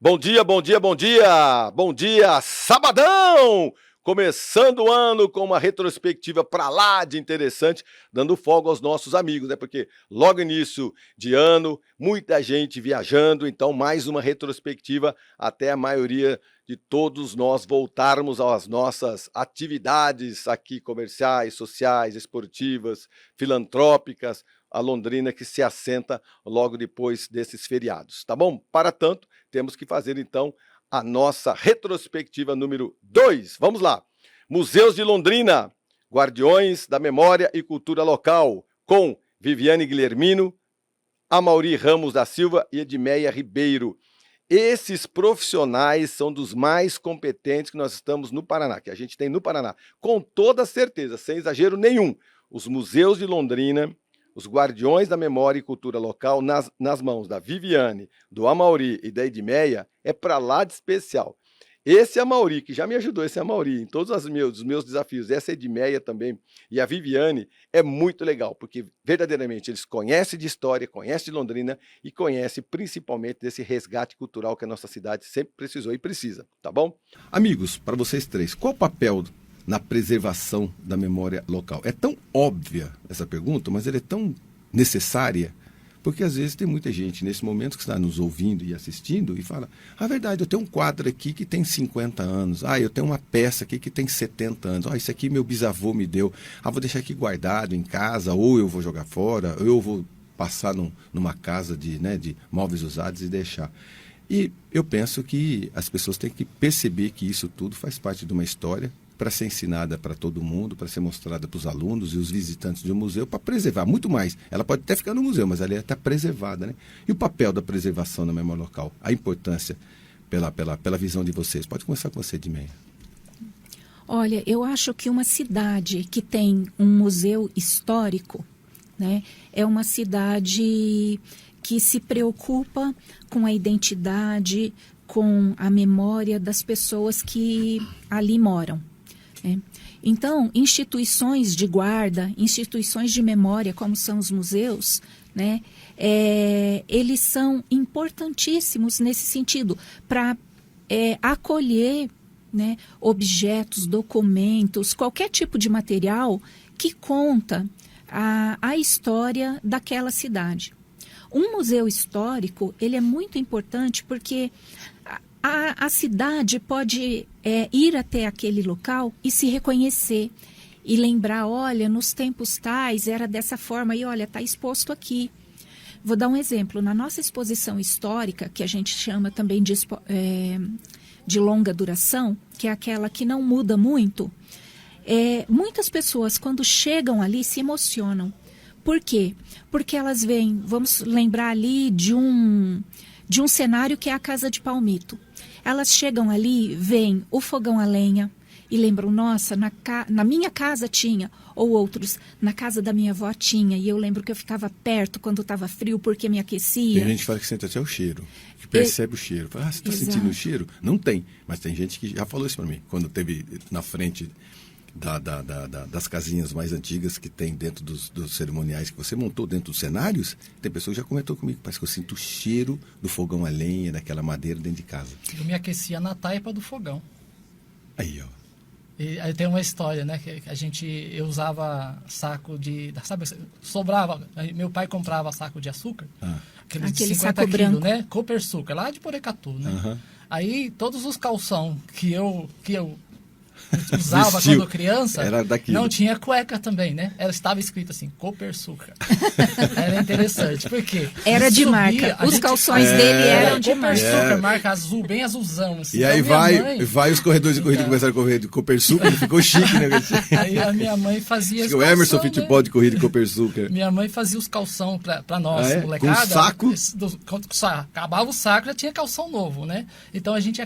Bom dia, bom dia, bom dia! Bom dia, sabadão! Começando o ano com uma retrospectiva pra lá de interessante, dando folga aos nossos amigos, né? Porque logo início de ano, muita gente viajando, então mais uma retrospectiva até a maioria de todos nós voltarmos às nossas atividades aqui comerciais, sociais, esportivas, filantrópicas, a Londrina que se assenta logo depois desses feriados, tá bom? Para tanto, temos que fazer então a nossa retrospectiva número 2. Vamos lá. Museus de Londrina, Guardiões da Memória e Cultura Local, com Viviane Guilhermino, Amaury Ramos da Silva e Edmeia Ribeiro. Esses profissionais são dos mais competentes que nós estamos no Paraná, que a gente tem no Paraná, com toda certeza, sem exagero nenhum. Os museus de Londrina, os Guardiões da Memória e Cultura Local, nas mãos da Viviane, do Amaury e da Edmeia, é para lá de especial. Esse Amaury, que já me ajudou, esse Amaury, em todos os meus desafios, essa Edmeia também, e a Viviane, é muito legal, porque verdadeiramente eles conhecem de história, conhecem de Londrina e conhecem principalmente desse resgate cultural que a nossa cidade sempre precisou e precisa, tá bom? Amigos, para vocês três, qual o papel na preservação da memória local? É tão óbvia essa pergunta, mas ela é tão necessária, porque às vezes tem muita gente nesse momento que está nos ouvindo e assistindo e fala, a verdade, eu tenho um quadro aqui que tem 50 anos, eu tenho uma peça aqui que tem 70 anos, isso aqui meu bisavô me deu, vou deixar aqui guardado em casa, ou eu vou jogar fora, ou eu vou passar numa casa de móveis usados e deixar. E eu penso que as pessoas têm que perceber que isso tudo faz parte de uma história, para ser ensinada para todo mundo, para ser mostrada para os alunos e os visitantes do museu, para preservar muito mais. Ela pode até ficar no museu, mas ela está preservada, né? E o papel da preservação na memória local, a importância pela visão de vocês. Pode começar com você, Edmeia. Olha, eu acho que uma cidade que tem um museu histórico, né, é uma cidade que se preocupa com a identidade, com a memória das pessoas que ali moram. Então, instituições de guarda, instituições de memória, como são os museus, né, eles são importantíssimos nesse sentido, para acolher, né, objetos, documentos, qualquer tipo de material que conta a história daquela cidade. Um museu histórico, ele é muito importante porque a cidade pode ir até aquele local e se reconhecer e lembrar, olha, nos tempos tais era dessa forma e olha, está exposto aqui. Vou dar um exemplo. Na nossa exposição histórica, que a gente chama também de longa duração, que é aquela que não muda muito, muitas pessoas, quando chegam ali, se emocionam. Por quê? Porque elas veem, vamos lembrar ali de um cenário que é a Casa de Palmito. Elas chegam ali, veem o fogão a lenha e lembram, nossa, na minha casa tinha, ou outros, na casa da minha avó tinha, e eu lembro que eu ficava perto quando estava frio porque me aquecia. Tem gente que fala que sente até o cheiro, que percebe o cheiro. Fala, você está sentindo o cheiro? Não tem, mas tem gente que já falou isso para mim, quando teve na frente das casinhas mais antigas que tem dentro dos cerimoniais que você montou dentro dos cenários, tem pessoa que já comentou comigo, parece que eu sinto o cheiro do fogão a lenha, daquela madeira dentro de casa. Eu me aquecia na taipa do fogão. Aí, ó. E aí tem uma história, né, que eu usava saco sabe, sobrava, meu pai comprava saco de açúcar, aquele de 50 saco branco, né, Copersucar, lá de Porecatu, né. Aí todos os calção que eu usava quando criança, não tinha cueca também, né? Ela estava escrito assim, Copersucar. Era interessante, porque era de marca. Os calções dele eram de marca. Copersucar, marca azul, bem azulzão. Assim. E aí vai os corredores de corrida começaram a correr de Copersucar, ele ficou chique, né? Aí a minha mãe fazia os calção, o Emerson Fittipaldi de corrida de Copersucar. Minha mãe fazia os calção pra nós, molecada. Com saco? Acabava o saco, já tinha calção novo, né? Então a gente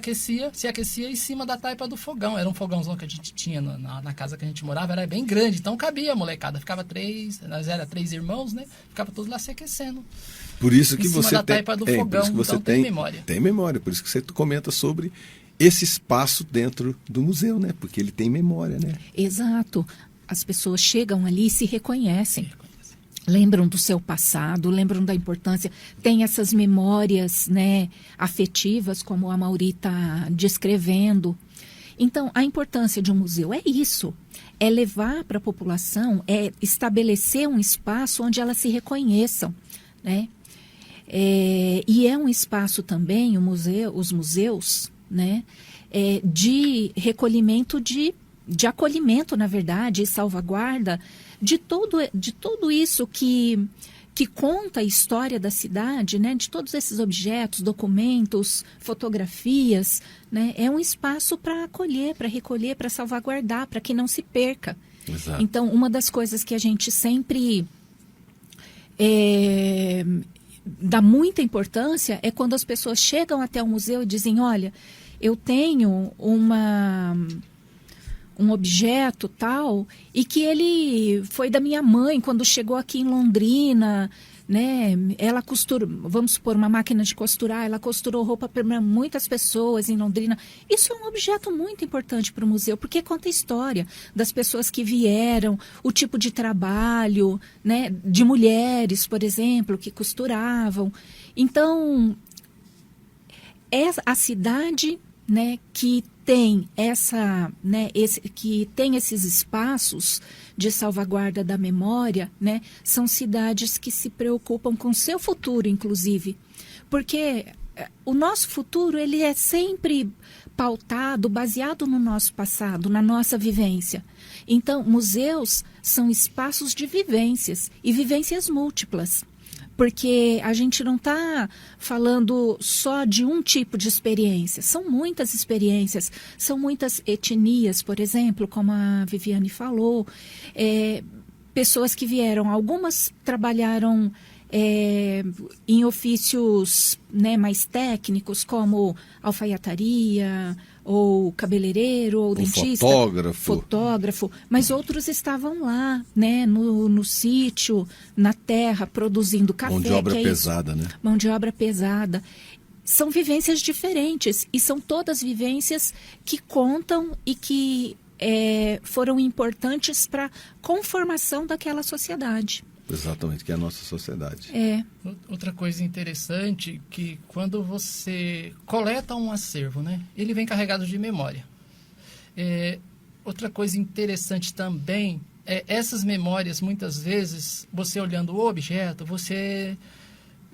se aquecia em cima da taipa do fogão. Era um fogãozão que a gente tinha na casa que a gente morava, era bem grande, então cabia a molecada, ficava nós era 3 irmãos, né? Ficava todos lá se aquecendo. Por isso que você da taipa do fogão, então tem memória. Tem memória, por isso que você comenta sobre esse espaço dentro do museu, né? Porque ele tem memória, né? Exato. As pessoas chegam ali e se reconhecem. lembram do seu passado, lembram da importância, tem essas memórias, né, afetivas, como a Mauri está descrevendo. Então, a importância de um museu é isso, é levar para a população, é estabelecer um espaço onde elas se reconheçam, né? E é um espaço também, os museus, né, de recolhimento, de acolhimento, na verdade, e salvaguarda de tudo isso que conta a história da cidade, né, de todos esses objetos, documentos, fotografias, né, é um espaço para acolher, para recolher, para salvaguardar, para que não se perca. Exato. Então, uma das coisas que a gente sempre dá muita importância é quando as pessoas chegam até o museu e dizem, olha, eu tenho um objeto tal, e que ele foi da minha mãe quando chegou aqui em Londrina, né? Ela costurou, vamos supor, uma máquina de costurar, ela costurou roupa para muitas pessoas em Londrina. Isso é um objeto muito importante para o museu, porque conta a história das pessoas que vieram, o tipo de trabalho, né? De mulheres, por exemplo, que costuravam. Então, a cidade, né, que tem que tem esses espaços de salvaguarda da memória, né, são cidades que se preocupam com o seu futuro, inclusive, porque o nosso futuro ele é sempre pautado, baseado no nosso passado, na nossa vivência. Então, museus são espaços de vivências e vivências múltiplas. Porque a gente não está falando só de um tipo de experiência, são muitas experiências, são muitas etnias, por exemplo, como a Viviane falou, pessoas que vieram, algumas trabalharam em ofícios, né, mais técnicos, como alfaiataria, ou cabeleireiro, ou dentista, fotógrafo, mas outros estavam lá, né, no sítio, na terra, produzindo café. Mão de obra pesada, né? Mão de obra pesada. São vivências diferentes, e são todas vivências que contam e que foram importantes para a conformação daquela sociedade. Exatamente, que é a nossa sociedade. Outra coisa interessante, que quando você coleta um acervo, né, ele vem carregado de memória. Outra coisa interessante também essas memórias, muitas vezes, você olhando o objeto,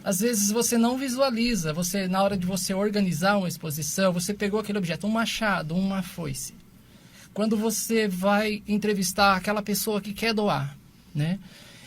às vezes você não visualiza. Na hora de você organizar uma exposição, você pegou aquele objeto, um machado, uma foice. Quando você vai entrevistar aquela pessoa que quer doar, né?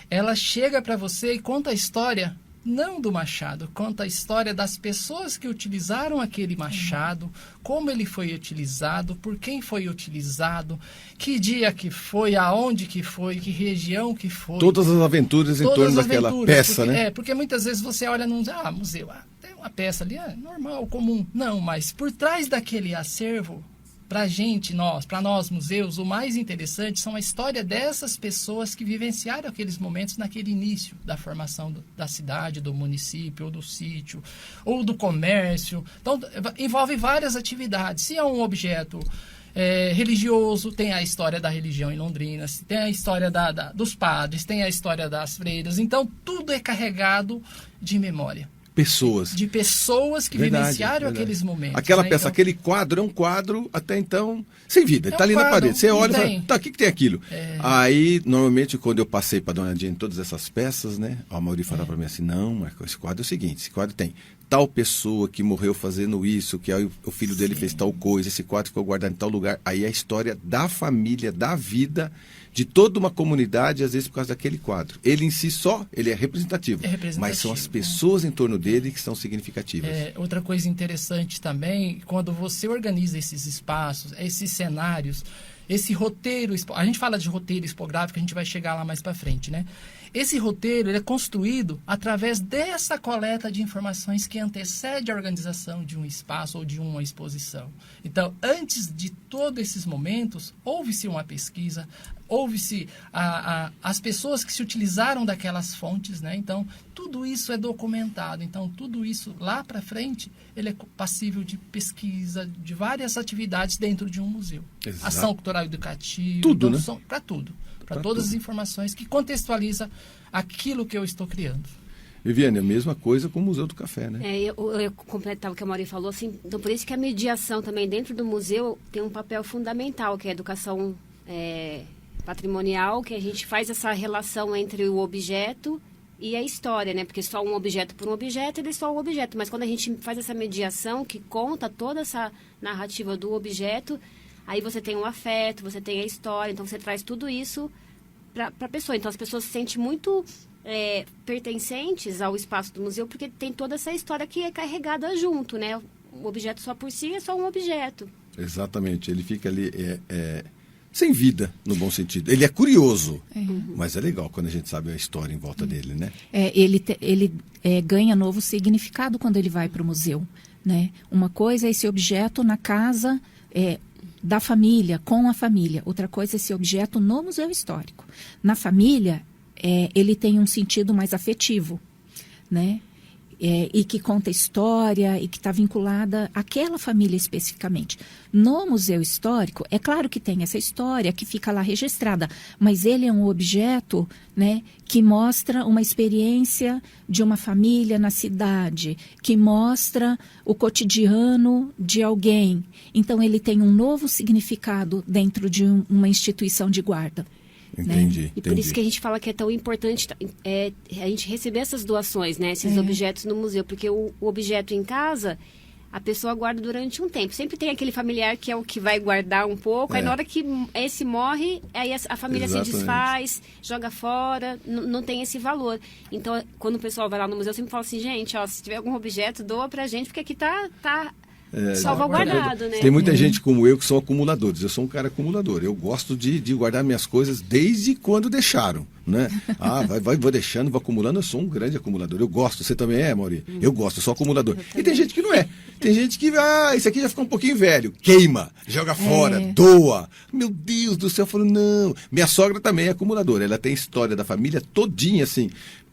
Ela chega para você e conta a história, não do machado, conta a história das pessoas que utilizaram aquele machado, como ele foi utilizado, por quem foi utilizado, que dia que foi, aonde que foi, que região que foi. Todas as aventuras em torno daquela peça, porque, né? Porque muitas vezes você olha num museu, tem uma peça ali, normal, comum. Não, mas por trás daquele acervo, para nós museus, o mais interessante são a história dessas pessoas que vivenciaram aqueles momentos naquele início da formação da cidade, do município, ou do sítio, ou do comércio. Então, envolve várias atividades. Se é um objeto religioso, tem a história da religião em Londrina, tem a história dos padres, tem a história das freiras. Então, tudo é carregado de memória. De pessoas que vivenciaram aqueles momentos. Aquela peça, então, aquele quadro é um quadro até então sem vida, ele está ali na parede. Você olha e fala, tá, o que tem aquilo? Aí, normalmente, quando eu passei para Dona Diane todas essas peças, né, a Mauri falava para mim assim, não, Marco, esse quadro é o seguinte, esse quadro tem tal pessoa que morreu fazendo isso, que aí o filho dele fez tal coisa, esse quadro ficou guardado em tal lugar. Aí é a história da família, da vida, de toda uma comunidade, às vezes por causa daquele quadro. Ele em si só, ele é representativo, mas são as pessoas em torno dele que são significativas. Outra coisa interessante também, quando você organiza esses espaços, esses cenários, esse roteiro, a gente fala de roteiro expográfico, a gente vai chegar lá mais para frente, né? Esse roteiro ele é construído através dessa coleta de informações que antecede a organização de um espaço ou de uma exposição. Então, antes de todos esses momentos, houve-se uma pesquisa, houve-se as pessoas que se utilizaram daquelas fontes, né? Então, tudo isso é documentado. Então, tudo isso lá para frente, ele é passível de pesquisa, de várias atividades dentro de um museu. Exato. Ação cultural educativa, tudo, né? Para tudo. Para todas as informações que contextualiza aquilo que eu estou criando. Viviane, a mesma coisa com o Museu do Café, né? Eu completava o que a Mauri falou, assim, então por isso que a mediação também dentro do museu tem um papel fundamental, que é a educação patrimonial, que a gente faz essa relação entre o objeto e a história, né? Porque só um objeto por um objeto, ele é só um objeto. Mas quando a gente faz essa mediação, que conta toda essa narrativa do objeto, aí você tem o afeto, você tem a história, então você traz tudo isso para a pessoa. Então as pessoas se sentem muito pertencentes ao espaço do museu, porque tem toda essa história que é carregada junto, né? O objeto só por si é só um objeto. Exatamente, ele fica ali sem vida, no bom sentido. Ele é curioso, mas é legal quando a gente sabe a história em volta dele, né? Ele ganha novo significado quando ele vai para o museu, né? Uma coisa é esse objeto na casa da família, com a família. Outra coisa é esse objeto no museu histórico. Na família, ele tem um sentido mais afetivo, né? E que conta história e que está vinculada àquela família especificamente. No museu histórico, é claro que tem essa história que fica lá registrada, mas ele é um objeto, né, que mostra uma experiência de uma família na cidade, que mostra o cotidiano de alguém. Então, ele tem um novo significado dentro de uma instituição de guarda. Entendi, né? E por isso que a gente fala que é tão importante a gente receber essas doações, né? Esses objetos no museu, porque o objeto em casa, a pessoa guarda durante um tempo. Sempre tem aquele familiar que é o que vai guardar um pouco, aí na hora que esse morre, aí a família se desfaz, joga fora, não tem esse valor. Então, quando o pessoal vai lá no museu, eu sempre falo assim, gente, ó, se tiver algum objeto, doa pra gente, porque aqui tá salvaguardado, né? Tem muita gente como eu que são acumuladores. Eu sou um cara acumulador. Eu gosto de guardar minhas coisas desde quando deixaram, né? Vou deixando, vou acumulando. Eu sou um grande acumulador. Eu gosto. Você também é, Mauri? Eu gosto, eu sou acumulador. E tem gente que não é. Tem gente que, isso aqui já ficou um pouquinho velho. Queima, joga fora, doa. Meu Deus do céu, eu falo, não. Minha sogra também é acumuladora. Ela tem história da família todinha, assim.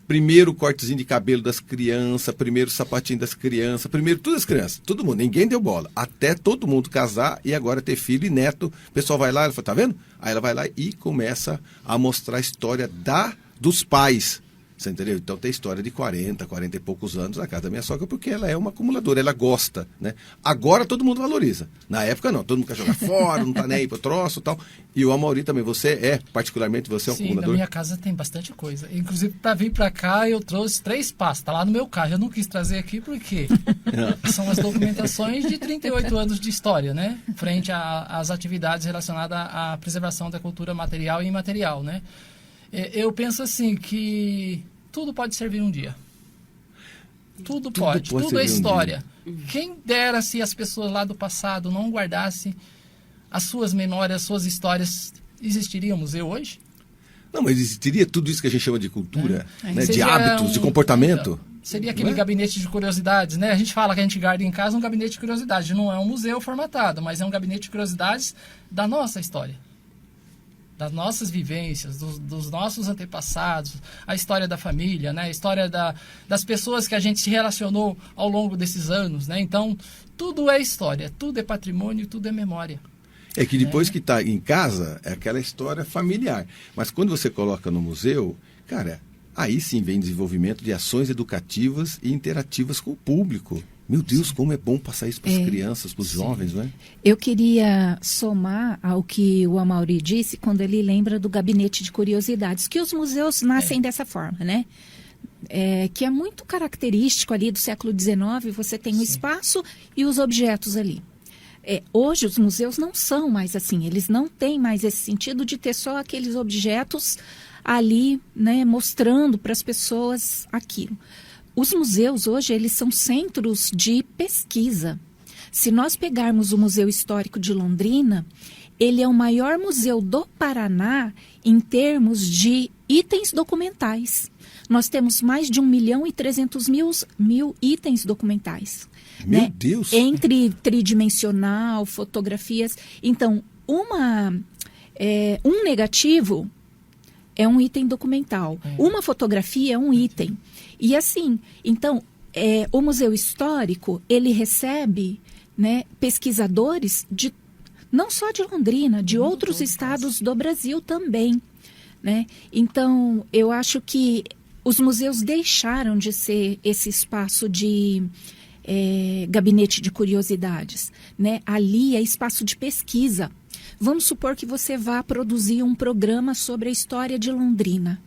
Primeiro cortezinho de cabelo das crianças, primeiro sapatinho das crianças, primeiro todas as crianças, todo mundo, ninguém deu bola. Até todo mundo casar e agora ter filho e neto. O pessoal vai lá, ela fala, tá vendo? Aí ela vai lá e começa a mostrar a história dos pais. Você entendeu? Então tem história de 40 e poucos anos na casa da minha sogra, porque ela é uma acumuladora, ela gosta, né? Agora todo mundo valoriza. Na época não, todo mundo quer jogar fora, não tá nem aí pro troço e tal. E o Amaury também, particularmente você é um acumulador? Sim, na minha casa tem bastante coisa. Inclusive, para vir para cá, eu trouxe 3 pastas, tá lá no meu carro. Eu não quis trazer aqui porque são as documentações de 38 anos de história, né? Frente às atividades relacionadas à preservação da cultura material e imaterial, né? Eu penso assim que tudo pode servir um dia. Tudo pode, tudo é história. Quem dera se as pessoas lá do passado não guardassem as suas memórias, as suas histórias, existiria um museu hoje? Não, mas existiria tudo isso que a gente chama de cultura, né? De hábitos, de comportamento. Seria aquele gabinete de curiosidades, né? A gente fala que a gente guarda em casa um gabinete de curiosidades. Não é um museu formatado, mas é um gabinete de curiosidades da nossa história. Das nossas vivências, dos nossos antepassados, a história da família, né? A história das pessoas que a gente se relacionou ao longo desses anos, né? Então, tudo é história, tudo é patrimônio, tudo é memória. É que depois que está em casa, é aquela história familiar. Mas quando você coloca no museu, cara, aí sim vem desenvolvimento de ações educativas e interativas com o público. Meu Deus, como é bom passar isso para as crianças, para os jovens, não é? Eu queria somar ao que o Amaury disse quando ele lembra do gabinete de curiosidades, que os museus nascem dessa forma, né? Que é muito característico ali do século XIX, você tem o espaço e os objetos ali. Hoje os museus não são mais assim, eles não têm mais esse sentido de ter só aqueles objetos ali, né, mostrando para as pessoas aquilo. Os museus hoje, eles são centros de pesquisa. Se nós pegarmos o Museu Histórico de Londrina, ele é o maior museu do Paraná em termos de itens documentais. Nós temos mais de 1.300.000 itens documentais. Meu Deus! Entre tridimensional, fotografias. Então, um negativo é um item documental. Uma fotografia é um item. E assim, então, o Museu Histórico, ele recebe, né, pesquisadores não só de Londrina, de outros estados do Brasil também, né? Então, eu acho que os museus deixaram de ser esse espaço de gabinete de curiosidades, né? Ali é espaço de pesquisa. Vamos supor que você vá produzir um programa sobre a história de Londrina.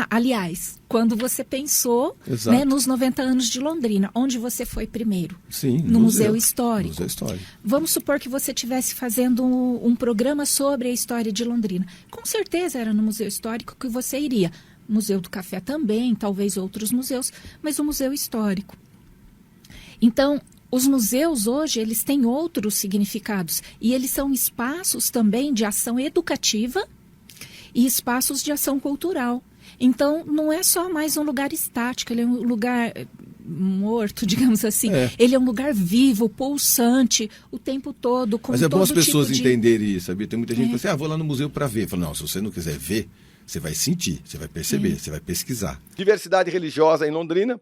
Aliás, quando você pensou, né, nos 90 anos de Londrina, onde você foi primeiro? Sim, no Museu Histórico. Museu Histórico. Vamos supor que você estivesse fazendo um programa sobre a história de Londrina. Com certeza era no Museu Histórico que você iria. Museu do Café também, talvez outros museus, mas o Museu Histórico. Então, os museus hoje, eles têm outros significados e eles são espaços também de ação educativa e espaços de ação cultural. Então, não é só mais um lugar estático, ele é um lugar morto, digamos assim. Ele é um lugar vivo, pulsante, o tempo todo, com Mas é bom as todo pessoas tipo entenderem isso, sabia? Tem muita gente que fala assim, vou lá no museu para ver. Fala, não, se você não quiser ver, você vai sentir, você vai perceber, você vai pesquisar. Diversidade religiosa em Londrina,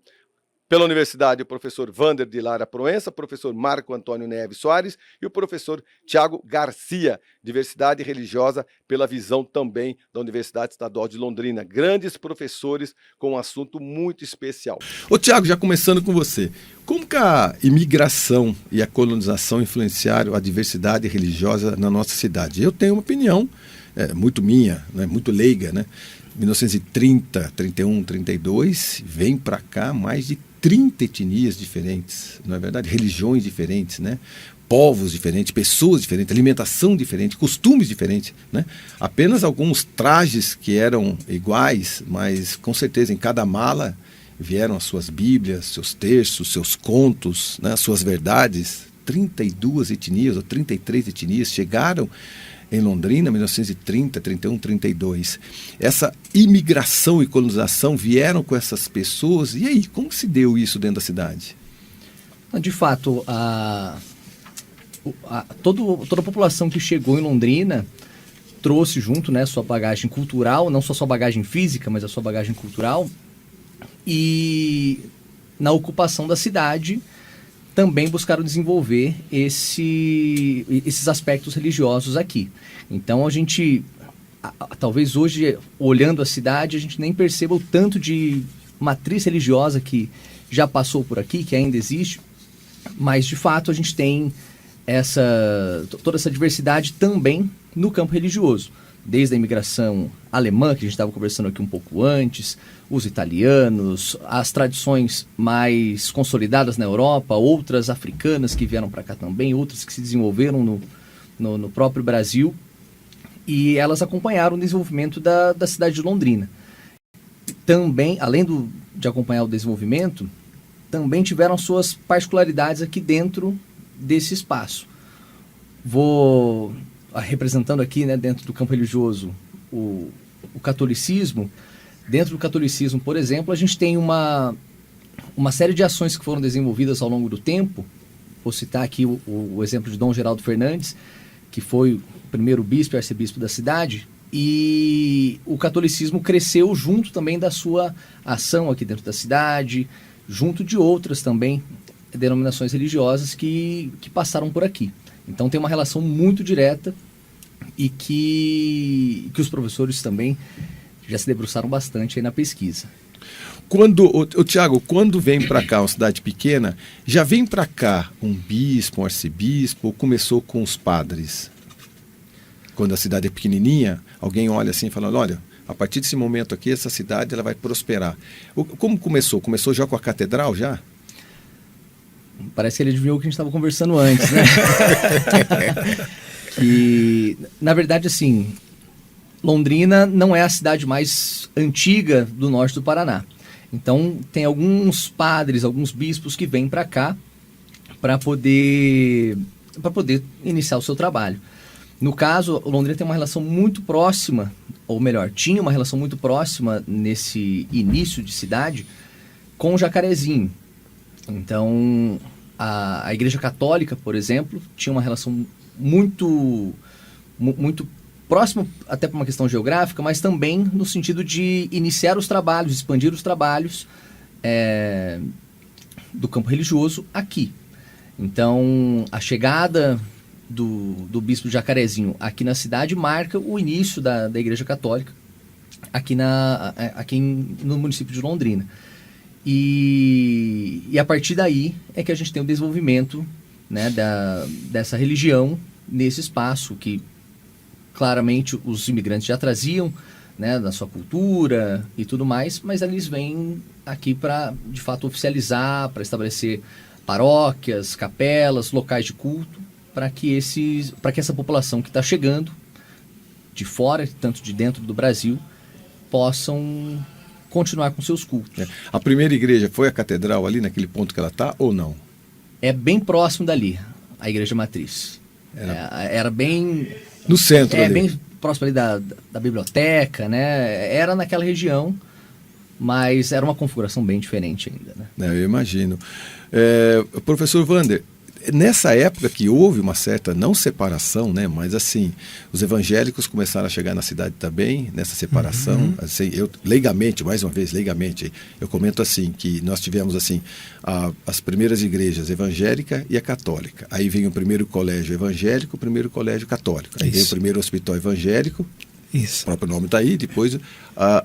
pela Universidade, o professor Vander de Lara Proença, professor Marco Antônio Neves Soares e o professor Tiago Garcia. Diversidade religiosa pela visão também da Universidade Estadual de Londrina. Grandes professores com um assunto muito especial. Ô Tiago, já começando com você, como que a imigração e a colonização influenciaram a diversidade religiosa na nossa cidade? Eu tenho uma opinião muito minha, né, muito leiga, né? 1930, 31, 32, vem para cá mais de 30 etnias diferentes, não é verdade? Religiões diferentes, né? Povos diferentes, pessoas diferentes, alimentação diferente, costumes diferentes, né? Apenas alguns trajes que eram iguais, mas com certeza em cada mala vieram as suas bíblias, seus terços, seus contos, né? Suas verdades. 32 etnias ou 33 etnias chegaram em Londrina, 1930, 31, 32. Essa imigração e colonização vieram com essas pessoas. E aí, como se deu isso dentro da cidade? De fato, toda a população que chegou em Londrina trouxe junto, né, sua bagagem cultural, não só sua bagagem física, mas a sua bagagem cultural. E na ocupação da cidade também buscaram desenvolver esses aspectos religiosos aqui. Então a gente, talvez hoje, olhando a cidade, a gente nem perceba o tanto de matriz religiosa que já passou por aqui, que ainda existe, mas de fato a gente tem toda essa diversidade também no campo religioso. Desde a imigração alemã, que a gente estava conversando aqui um pouco antes, os italianos, as tradições mais consolidadas na Europa, outras africanas que vieram para cá também, outras que se desenvolveram no próprio Brasil, e elas acompanharam o desenvolvimento da cidade de Londrina. Também, além de acompanhar o desenvolvimento, também tiveram suas particularidades aqui dentro desse espaço. Vou representando aqui, né, dentro do campo religioso, o catolicismo. Dentro do catolicismo, por exemplo, a gente tem uma série de ações que foram desenvolvidas ao longo do tempo. Vou citar aqui o exemplo de Dom Geraldo Fernandes, que foi o primeiro bispo e arcebispo da cidade, e o catolicismo cresceu junto também da sua ação aqui dentro da cidade, junto de outras também denominações religiosas que passaram por aqui. Então tem uma relação muito direta e que os professores também já se debruçaram bastante aí na pesquisa. Tiago, quando vem para cá uma cidade pequena, já vem para cá um bispo, um arcebispo, ou começou com os padres? Quando a cidade é pequenininha, alguém olha assim e fala, olha, a partir desse momento aqui, essa cidade ela vai prosperar. Como começou? Começou já com a catedral, já? Parece que ele adivinhou o que a gente estava conversando antes, né? Que, na verdade, assim, Londrina não é a cidade mais antiga do norte do Paraná. Então, tem alguns padres, alguns bispos que vêm para cá para poder iniciar o seu trabalho. No caso, Londrina tem uma relação muito próxima, ou melhor, tinha uma relação muito próxima nesse início de cidade com Jacarezinho. Então, a Igreja Católica, por exemplo, tinha uma relação muito próximo até por uma questão geográfica, mas também no sentido de iniciar os trabalhos, expandir os trabalhos do campo religioso aqui. Então, a chegada do bispo de Jacarezinho aqui na cidade marca o início da Igreja Católica aqui no município de Londrina. E a partir daí é que a gente tem o desenvolvimento, né, dessa religião nesse espaço que claramente os imigrantes já traziam, né, da sua cultura e tudo mais, mas eles vêm aqui para, de fato, oficializar, para estabelecer paróquias, capelas, locais de culto, para que essa população que está chegando de fora, tanto de dentro do Brasil, possam continuar com seus cultos. A primeira igreja foi a catedral ali, naquele ponto que ela está, ou não? É bem próximo dali, a igreja matriz. Era bem... No centro ali. Bem próximo ali da biblioteca, né? Era naquela região, mas era uma configuração bem diferente ainda, né? Eu imagino. Professor Wander, nessa época que houve uma certa, não separação, né, mas assim, os evangélicos começaram a chegar na cidade também, nessa separação, assim, leigamente, mais uma vez, leigamente, eu comento assim, que nós tivemos assim, as primeiras igrejas evangélica e a católica, aí veio o primeiro colégio evangélico, o primeiro colégio católico, aí veio o primeiro hospital evangélico, o próprio nome está aí, depois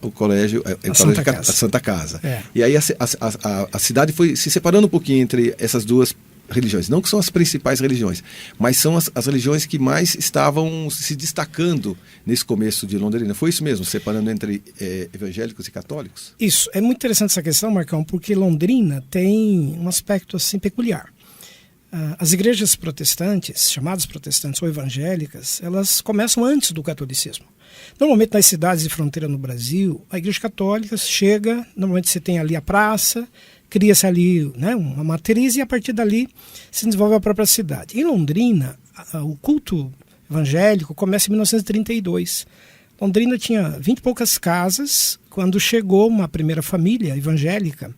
o colégio, a Santa Casa. E aí a cidade foi se separando um pouquinho entre essas duas religiões, não que são as principais religiões, mas são as religiões que mais estavam se destacando nesse começo de Londrina. Foi isso mesmo, separando entre evangélicos e católicos? Isso, é muito interessante essa questão, Marcão, porque Londrina tem um aspecto assim peculiar. As igrejas protestantes, chamadas protestantes ou evangélicas, elas começam antes do catolicismo. Normalmente nas cidades de fronteira no Brasil, a igreja católica chega, normalmente você tem ali a praça, cria-se ali, né, uma matriz e a partir dali se desenvolve a própria cidade. Em Londrina, o culto evangélico começa em 1932. Londrina tinha 20 e poucas casas quando chegou uma primeira família evangélica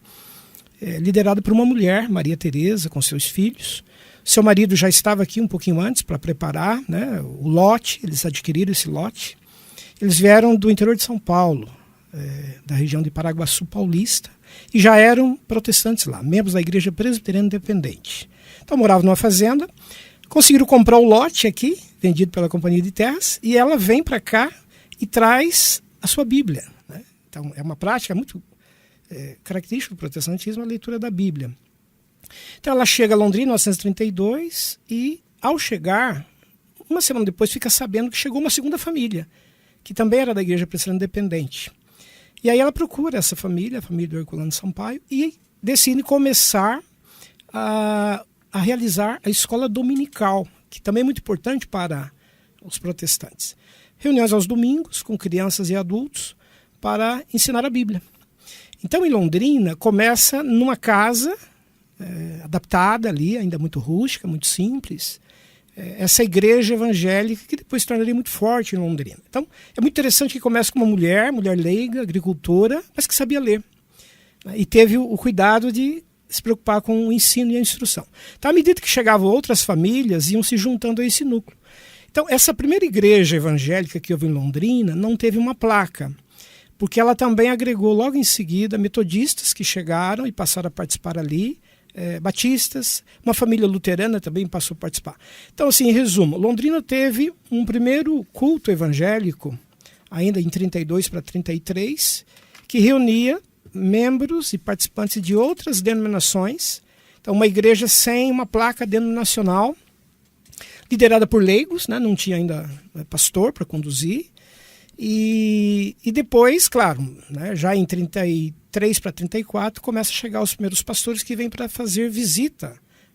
liderada por uma mulher, Maria Teresa, com seus filhos. Seu marido já estava aqui um pouquinho antes para preparar, né, o lote, eles adquiriram esse lote. Eles vieram do interior de São Paulo, da região de Paraguaçu Paulista, e já eram protestantes lá, membros da Igreja Presbiteriana Independente. Então moravam numa fazenda, conseguiram comprar o lote aqui, vendido pela Companhia de Terras, e ela vem para cá e traz a sua Bíblia, né? Então é uma prática muito característica do protestantismo, a leitura da Bíblia. Então ela chega a Londrina em 1932 e, ao chegar, uma semana depois fica sabendo que chegou uma segunda família, que também era da Igreja Presbiteriana Independente. E aí ela procura essa família, a família do Herculano Sampaio, e decide começar a realizar a escola dominical, que também é muito importante para os protestantes. Reuniões aos domingos com crianças e adultos para ensinar a Bíblia. Então, em Londrina, começa numa casa adaptada ali, ainda muito rústica, muito simples, essa igreja evangélica que depois se tornaria muito forte em Londrina. Então, é muito interessante que começa com uma mulher leiga, agricultora, mas que sabia ler. E teve o cuidado de se preocupar com o ensino e a instrução. Então, à medida que chegavam outras famílias, iam se juntando a esse núcleo. Então, essa primeira igreja evangélica que houve em Londrina não teve uma placa, porque ela também agregou logo em seguida metodistas que chegaram e passaram a participar ali, batistas, uma família luterana também passou a participar. Então, assim, em resumo, Londrina teve um primeiro culto evangélico, ainda em 32 para 33, que reunia membros e participantes de outras denominações. Então, uma igreja sem uma placa denominacional, liderada por leigos, né? Não tinha ainda pastor para conduzir. E depois, claro, né, já em 33 para 34, começa a chegar os primeiros pastores que vêm para fazer visita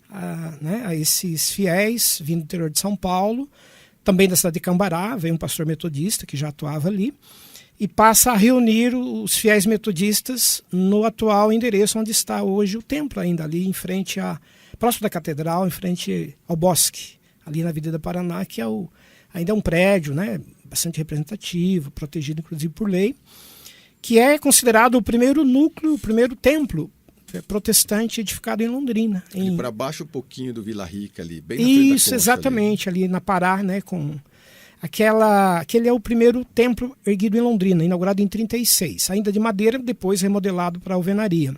a esses fiéis vindo do interior de São Paulo, também da cidade de Cambará, vem um pastor metodista que já atuava ali, e passa a reunir os fiéis metodistas no atual endereço onde está hoje o templo, ainda ali em frente próximo da catedral, em frente ao bosque, ali na Avenida Paraná, que ainda é um prédio, né, bastante representativo, protegido inclusive por lei, que é considerado o primeiro núcleo, o primeiro templo protestante edificado em Londrina. Ali para baixo um pouquinho do Vila Rica ali, bem na frente da Concha, exatamente, ali na Pará, né, com... Aquele é o primeiro templo erguido em Londrina, inaugurado em 1936, ainda de madeira, depois remodelado para alvenaria.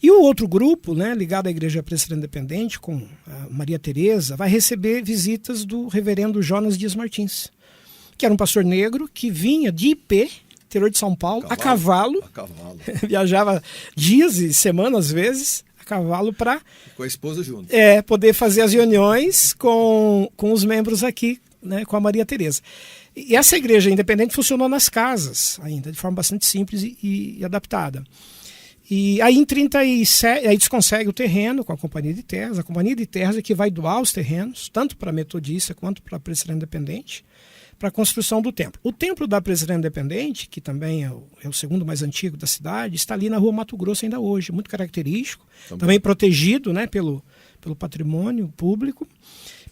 E o outro grupo, né, ligado à Igreja Presbiteriana Independente, com a Maria Teresa, vai receber visitas do reverendo Jonas Dias Martins, que era um pastor negro que vinha de Ipê, interior de São Paulo, a cavalo. Viajava dias e semanas, às vezes, a cavalo para... Com a esposa junto. Poder fazer as reuniões com os membros aqui, né, com a Maria Teresa. E essa igreja independente funcionou nas casas ainda, de forma bastante simples e adaptada. E aí em 1937, aí eles conseguem o terreno com a Companhia de Terras. A Companhia de Terras é que vai doar os terrenos, tanto para a Metodista quanto para a Presbiteriana Independente, para a construção do templo. O templo da Presbiteriana Independente, que também é o segundo mais antigo da cidade, está ali na rua Mato Grosso ainda hoje, muito característico, também protegido, né, pelo patrimônio público,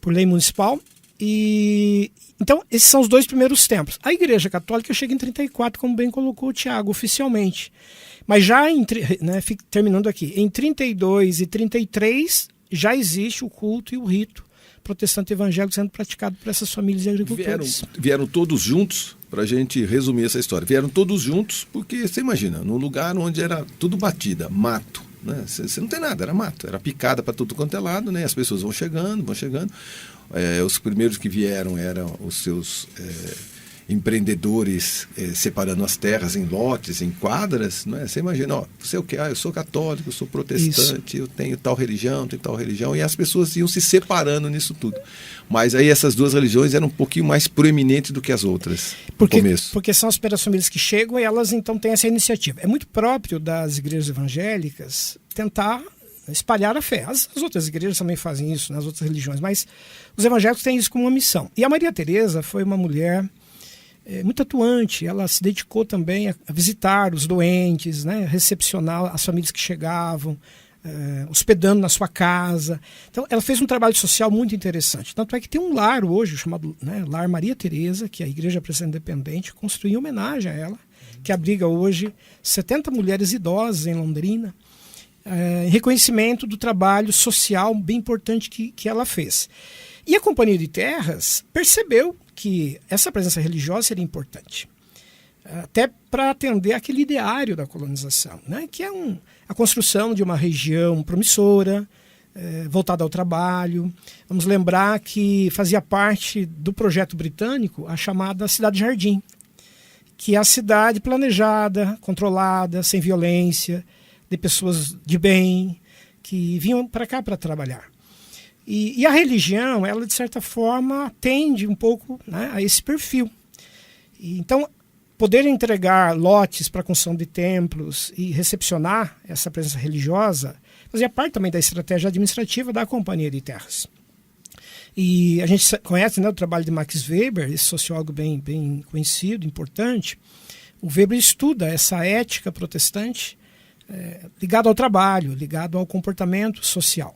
por lei municipal. E então esses são os dois primeiros templos. A Igreja Católica chega em 1934, como bem colocou o Tiago, oficialmente. Mas já, terminando aqui, em 1932 e 1933 já existe o culto e o rito protestante evangélico sendo praticado por essas famílias de agricultores. Vieram todos juntos, para a gente resumir essa história. Vieram todos juntos porque, você imagina, num lugar onde era tudo batida, mato. Né? Você não tem nada, era mato, era picada para tudo quanto é lado, né? As pessoas vão chegando. Os primeiros que vieram eram os seus empreendedores separando as terras em lotes, em quadras, não é? Você imagina, você é o quê? Eu sou católico, eu sou protestante, eu tenho tal religião, e as pessoas iam se separando nisso tudo. Mas aí essas duas religiões eram um pouquinho mais proeminentes do que as outras no começo. Porque são as primeiras famílias que chegam e elas então têm essa iniciativa. É muito próprio das igrejas evangélicas tentar espalhar a fé. As outras igrejas também fazem isso, nas outras religiões, mas os evangélicos têm isso como uma missão. E a Maria Teresa foi uma mulher muito atuante. Ela se dedicou também a visitar os doentes, né, recepcionar as famílias que chegavam, hospedando na sua casa. Então ela fez um trabalho social muito interessante. Tanto é que tem um lar hoje chamado, né, Lar Maria Teresa, que a Igreja Presbiteriana Independente construiu em homenagem a ela, que abriga hoje 70 mulheres idosas em Londrina, em reconhecimento do trabalho social bem importante que ela fez. E a Companhia de Terras percebeu que essa presença religiosa seria importante, até para atender aquele ideário da colonização, né? Que é a construção de uma região promissora, voltada ao trabalho. Vamos lembrar que fazia parte do projeto britânico a chamada Cidade Jardim, que é a cidade planejada, controlada, sem violência, de pessoas de bem, que vinham para cá para trabalhar. E a religião, ela de certa forma atende um pouco, né, a esse perfil. Então, poder entregar lotes para a construção de templos e recepcionar essa presença religiosa fazia parte também da estratégia administrativa da Companhia de Terras. E a gente conhece, né, o trabalho de Max Weber, esse sociólogo bem conhecido, importante. O Weber estuda essa ética protestante ligado ao trabalho, ligado ao comportamento social.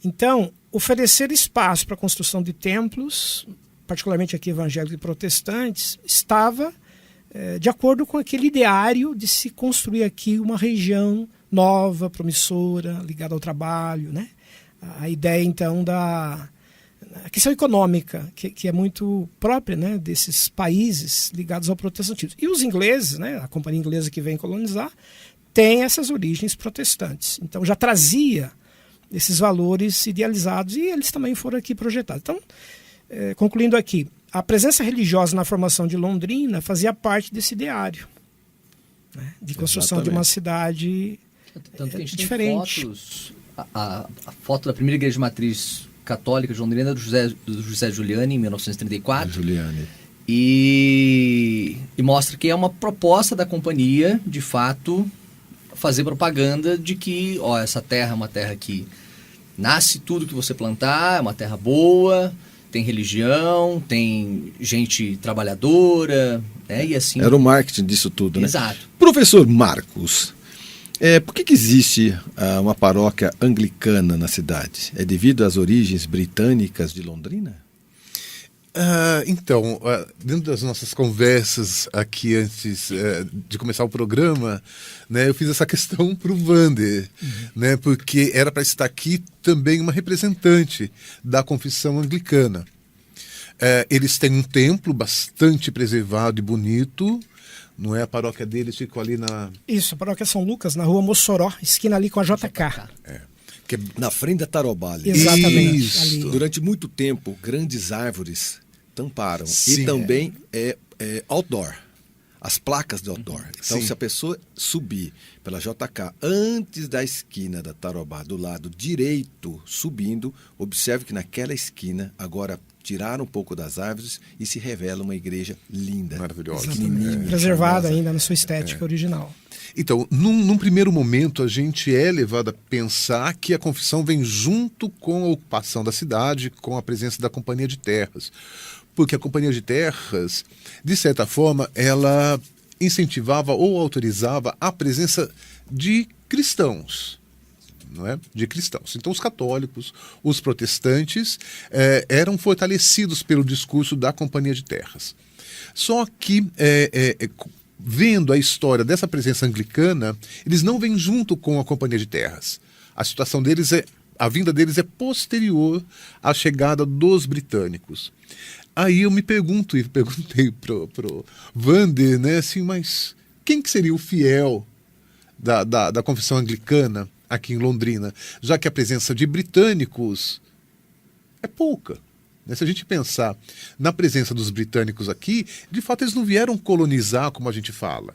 Então, oferecer espaço para a construção de templos, particularmente aqui evangélicos e protestantes, estava de acordo com aquele ideário de se construir aqui uma região nova, promissora, ligada ao trabalho, né? A ideia, então, da questão econômica, que é muito própria, né, desses países ligados ao protestantismo. E os ingleses, né, a companhia inglesa que vem colonizar, tem essas origens protestantes. Então, já trazia esses valores idealizados e eles também foram aqui projetados. Então, concluindo aqui, a presença religiosa na formação de Londrina fazia parte desse ideário, né, de construção de uma cidade Tanto que a gente diferente. Tem fotos, a foto da primeira igreja matriz católica de Londrina do José Giuliani, em 1934. Giuliani. E mostra que é uma proposta da companhia, de fato, fazer propaganda de que, essa terra é uma terra que nasce tudo que você plantar, é uma terra boa, tem religião, tem gente trabalhadora, né? E assim... Era o marketing disso tudo, né? Exato. Professor Marcos, por que existe uma paróquia anglicana na cidade? É devido às origens britânicas de Londrina? Então, dentro das nossas conversas aqui antes de começar o programa, né, eu fiz essa questão para o Wander, né, porque era para estar aqui também uma representante da confissão anglicana. Eles têm um templo bastante preservado e bonito. Não é? A paróquia deles ficou ali na... Isso, a paróquia São Lucas, na rua Mossoró, esquina ali com a JK. Que é na frente da Tarobá ali. Exatamente. Ali. Durante muito tempo, grandes árvores tamparam. Sim, e também é outdoor. As placas de outdoor. Então, Sim. se a pessoa subir pela JK antes da esquina da Tarobá, do lado direito, subindo, observe que naquela esquina, agora tiraram um pouco das árvores e se revela uma igreja linda. Maravilhosa. Pequenininha, Preservada charmosa. ainda na sua estética original. Então, num primeiro momento, a gente é levado a pensar que a confissão vem junto com a ocupação da cidade, com a presença da Companhia de Terras. Porque a Companhia de Terras, de certa forma, ela incentivava ou autorizava a presença de cristãos. Não é? De cristãos. Então, os católicos, os protestantes, eram fortalecidos pelo discurso da Companhia de Terras. Só que, vendo a história dessa presença anglicana, eles não vêm junto com a Companhia de Terras. A situação deles a vinda deles é posterior à chegada dos britânicos. Aí eu me pergunto, e perguntei pro Wander, né, assim, mas quem que seria o fiel da confissão anglicana aqui em Londrina, já que a presença de britânicos é pouca? Né? Se a gente pensar na presença dos britânicos aqui, de fato eles não vieram colonizar, como a gente fala.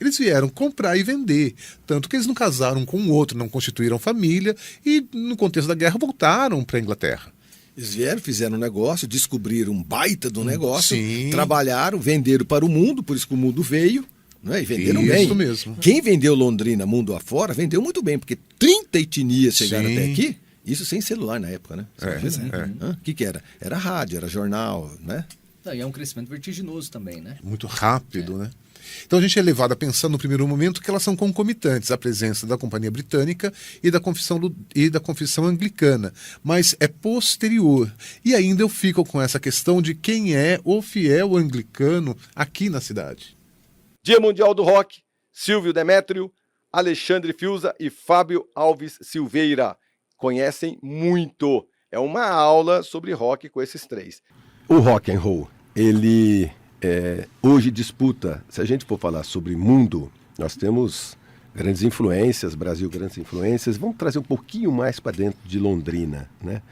Eles vieram comprar e vender, tanto que eles não casaram com o outro, não constituíram família e, no contexto da guerra, voltaram para a Inglaterra. Eles vieram, fizeram um negócio, descobriram um baita do negócio, Sim. Trabalharam, venderam para o mundo, por isso que o mundo veio, não é? E venderam bem. Isso mesmo. Quem vendeu Londrina mundo afora, vendeu muito bem, porque 30 etnias chegaram Sim. até aqui, isso sem celular na época, né? O que era? Era rádio, era jornal, né? E é um crescimento vertiginoso também, né? Muito rápido, né? Então a gente é levado a pensar no primeiro momento que elas são concomitantes, a presença da Companhia Britânica e da confissão anglicana, mas é posterior. E ainda eu fico com essa questão de quem é o fiel anglicano aqui na cidade. Dia Mundial do Rock, Silvio Demétrio, Alexandre Fiuza e Fábio Alves Silveira. Conhecem muito. É uma aula sobre rock com esses três. O rock and roll, ele hoje disputa, se a gente for falar sobre mundo, nós temos grandes influências, Brasil, grandes influências. Vamos trazer um pouquinho mais para dentro de Londrina, né?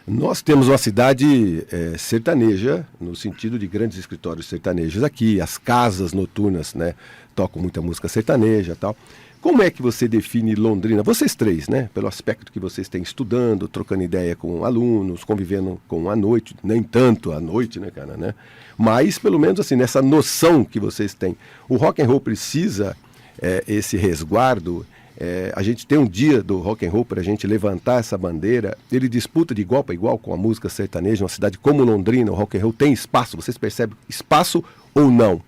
Nós temos uma cidade sertaneja, no sentido de grandes escritórios sertanejos aqui, as casas noturnas, né, tocam muita música sertaneja e tal. Como é que você define Londrina? Vocês três, né? Pelo aspecto que vocês têm estudando, trocando ideia com alunos, convivendo com a noite, nem tanto à noite, né, cara, né? Mas, pelo menos assim, nessa noção que vocês têm. O rock and roll precisa esse resguardo. A gente tem um dia do rock and roll para a gente levantar essa bandeira. Ele disputa de igual para igual com a música sertaneja. Uma cidade como Londrina, o rock and roll tem espaço. Vocês percebem espaço ou não?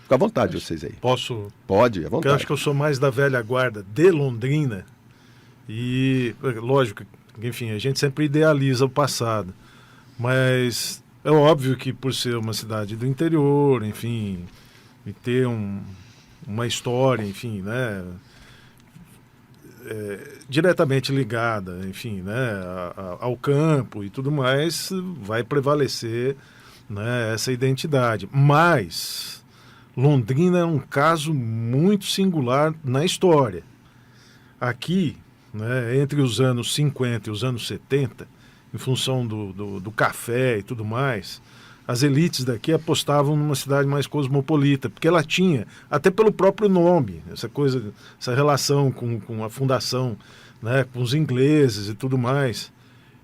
Fica à vontade vocês aí. Posso? Pode, à Porque eu vontade. acho que eu sou mais da velha guarda de Londrina e, lógico, enfim, a gente sempre idealiza o passado, mas é óbvio que por ser uma cidade do interior, enfim, e ter uma história, enfim, né, diretamente ligada, enfim, né, ao campo e tudo mais, vai prevalecer, né, essa identidade. Mas Londrina é um caso muito singular na história. Aqui, né, entre os anos 50 e os anos 70, em função do café e tudo mais, as elites daqui apostavam numa cidade mais cosmopolita, porque ela tinha, até pelo próprio nome, essa relação com a fundação, né, com os ingleses e tudo mais.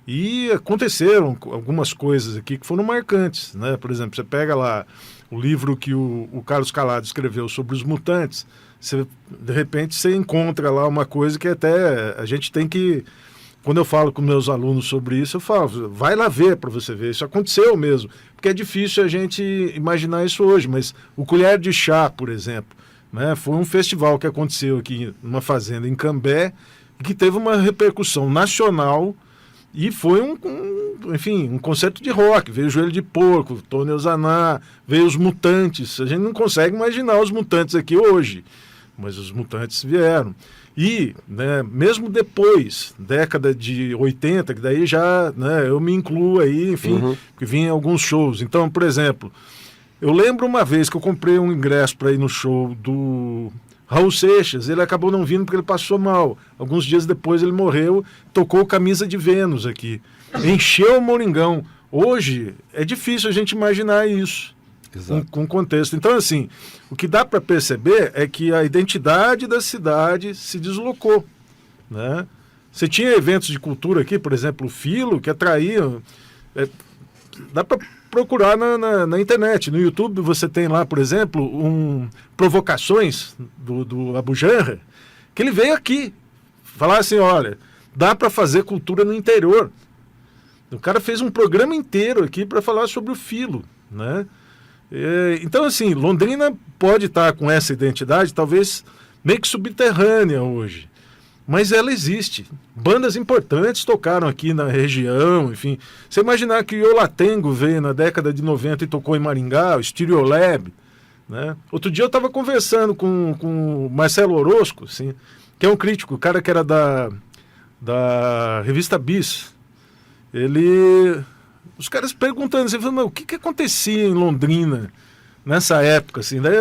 E aconteceram algumas coisas aqui que foram marcantes, né? Por exemplo, você pega lá o livro que o Carlos Calado escreveu sobre os mutantes, de repente você encontra lá uma coisa que até a gente tem que... Quando eu falo com meus alunos sobre isso, eu falo, vai lá ver para você ver, isso aconteceu mesmo. Porque é difícil a gente imaginar isso hoje, mas o Colher de Chá, por exemplo, né, foi um festival que aconteceu aqui numa fazenda em Cambé, que teve uma repercussão nacional e foi um concerto de rock. Veio o Joelho de Porco, Tony Ozaná, veio os Mutantes. A gente não consegue imaginar os Mutantes aqui hoje, mas os Mutantes vieram. E, né, mesmo depois, década de 80, que daí já, né, eu me incluo aí, enfim, que vinha alguns shows. Então, por exemplo, eu lembro uma vez que eu comprei um ingresso para ir no show do Raul Seixas, ele acabou não vindo porque ele passou mal. Alguns dias depois ele morreu, tocou Camisa de Vênus aqui. Encheu o Moringão. Hoje é difícil a gente imaginar isso. Com contexto. Então, assim, o que dá para perceber é que a identidade da cidade se deslocou, né? Você tinha eventos de cultura aqui, por exemplo, o Filo, que atraíam... dá para procurar na internet. No YouTube você tem lá, por exemplo, provocações do Abu Janra, que ele veio aqui falar assim, olha, dá para fazer cultura no interior. O cara fez um programa inteiro aqui para falar sobre o Filo, né? Então, assim, Londrina pode estar com essa identidade, talvez meio que subterrânea hoje, mas ela existe. Bandas importantes tocaram aqui na região, enfim. Você imaginar que o Olatengo veio na década de 90 e tocou em Maringá, o Stereolab, né? Outro dia eu estava conversando com o Marcelo Orozco, assim, que é um crítico, o cara que era da revista Bis. Os caras perguntando, assim, falando, o que acontecia em Londrina nessa época, assim, daí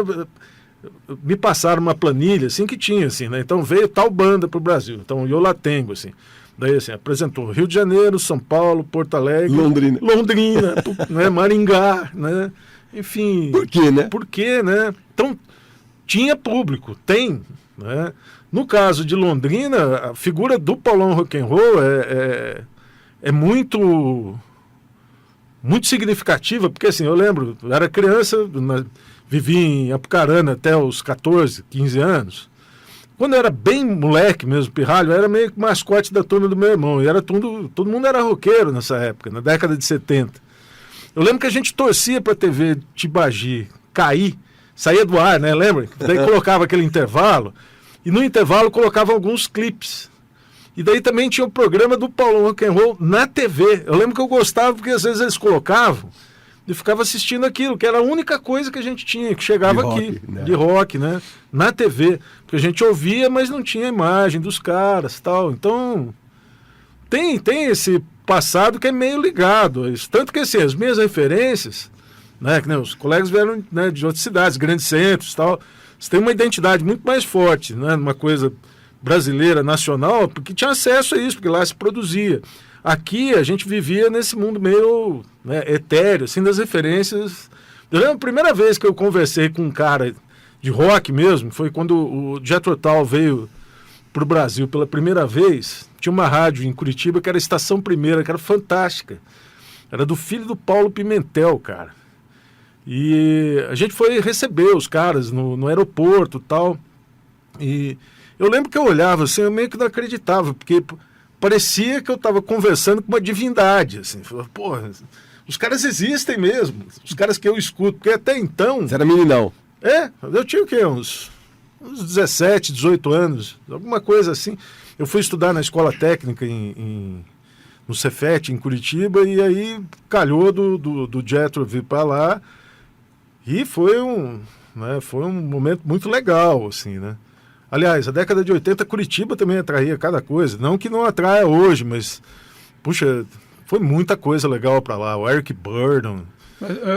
me passaram uma planilha, assim, que tinha, assim, né, então veio tal banda pro Brasil, então o Iolatengo, assim, daí, assim, apresentou Rio de Janeiro, São Paulo, Porto Alegre, Londrina, né, Maringá, né, enfim. Por quê, né? Por quê, né? Então, tinha público, tem, né, no caso de Londrina, a figura do Paulão Rock'n'Roll é muito significativa, porque assim, eu lembro, eu era criança, vivi em Apucarana até os 14, 15 anos. Quando eu era bem moleque mesmo, pirralho, eu era meio que mascote da turma do meu irmão, e era todo mundo era roqueiro nessa época, na década de 70. Eu lembro que a gente torcia para a TV Tibagi cair, saía do ar, né, lembra? Daí colocava aquele intervalo, e no intervalo colocava alguns clipes. E daí também tinha o programa do Paulão Rock'n'Roll na TV. Eu lembro que eu gostava porque às vezes eles colocavam e ficava assistindo aquilo, que era a única coisa que a gente tinha, que chegava aqui, de rock, né? Na TV. Porque a gente ouvia, mas não tinha imagem dos caras e tal. Então, tem esse passado que é meio ligado a isso. Tanto que assim, as minhas referências, né, que, né, os colegas vieram, né, de outras cidades, grandes centros e tal, você tem uma identidade muito mais forte, né? Uma coisa brasileira, nacional, porque tinha acesso a isso, porque lá se produzia. Aqui a gente vivia nesse mundo meio, né, etéreo, assim, das referências. Eu lembro a primeira vez que eu conversei com um cara de rock mesmo, foi quando o Jethro Tull veio para o Brasil pela primeira vez. Tinha uma rádio em Curitiba que era a Estação Primeira, que era fantástica. Era do filho do Paulo Pimentel, cara. E a gente foi receber os caras no aeroporto e tal. E eu lembro que eu olhava assim, eu meio que não acreditava, porque parecia que eu estava conversando com uma divindade, assim. Falava, porra, os caras existem mesmo, os caras que eu escuto, porque até então... Você era meninão? Eu tinha o quê? Uns 17, 18 anos, alguma coisa assim. Eu fui estudar na escola técnica no Cefet, em Curitiba, e aí calhou do Jethro vir para lá, e foi um momento muito legal, assim, né? Aliás, a década de 80, Curitiba também atraía cada coisa. Não que não atraia hoje, mas, puxa, foi muita coisa legal para lá. O Eric Burdon.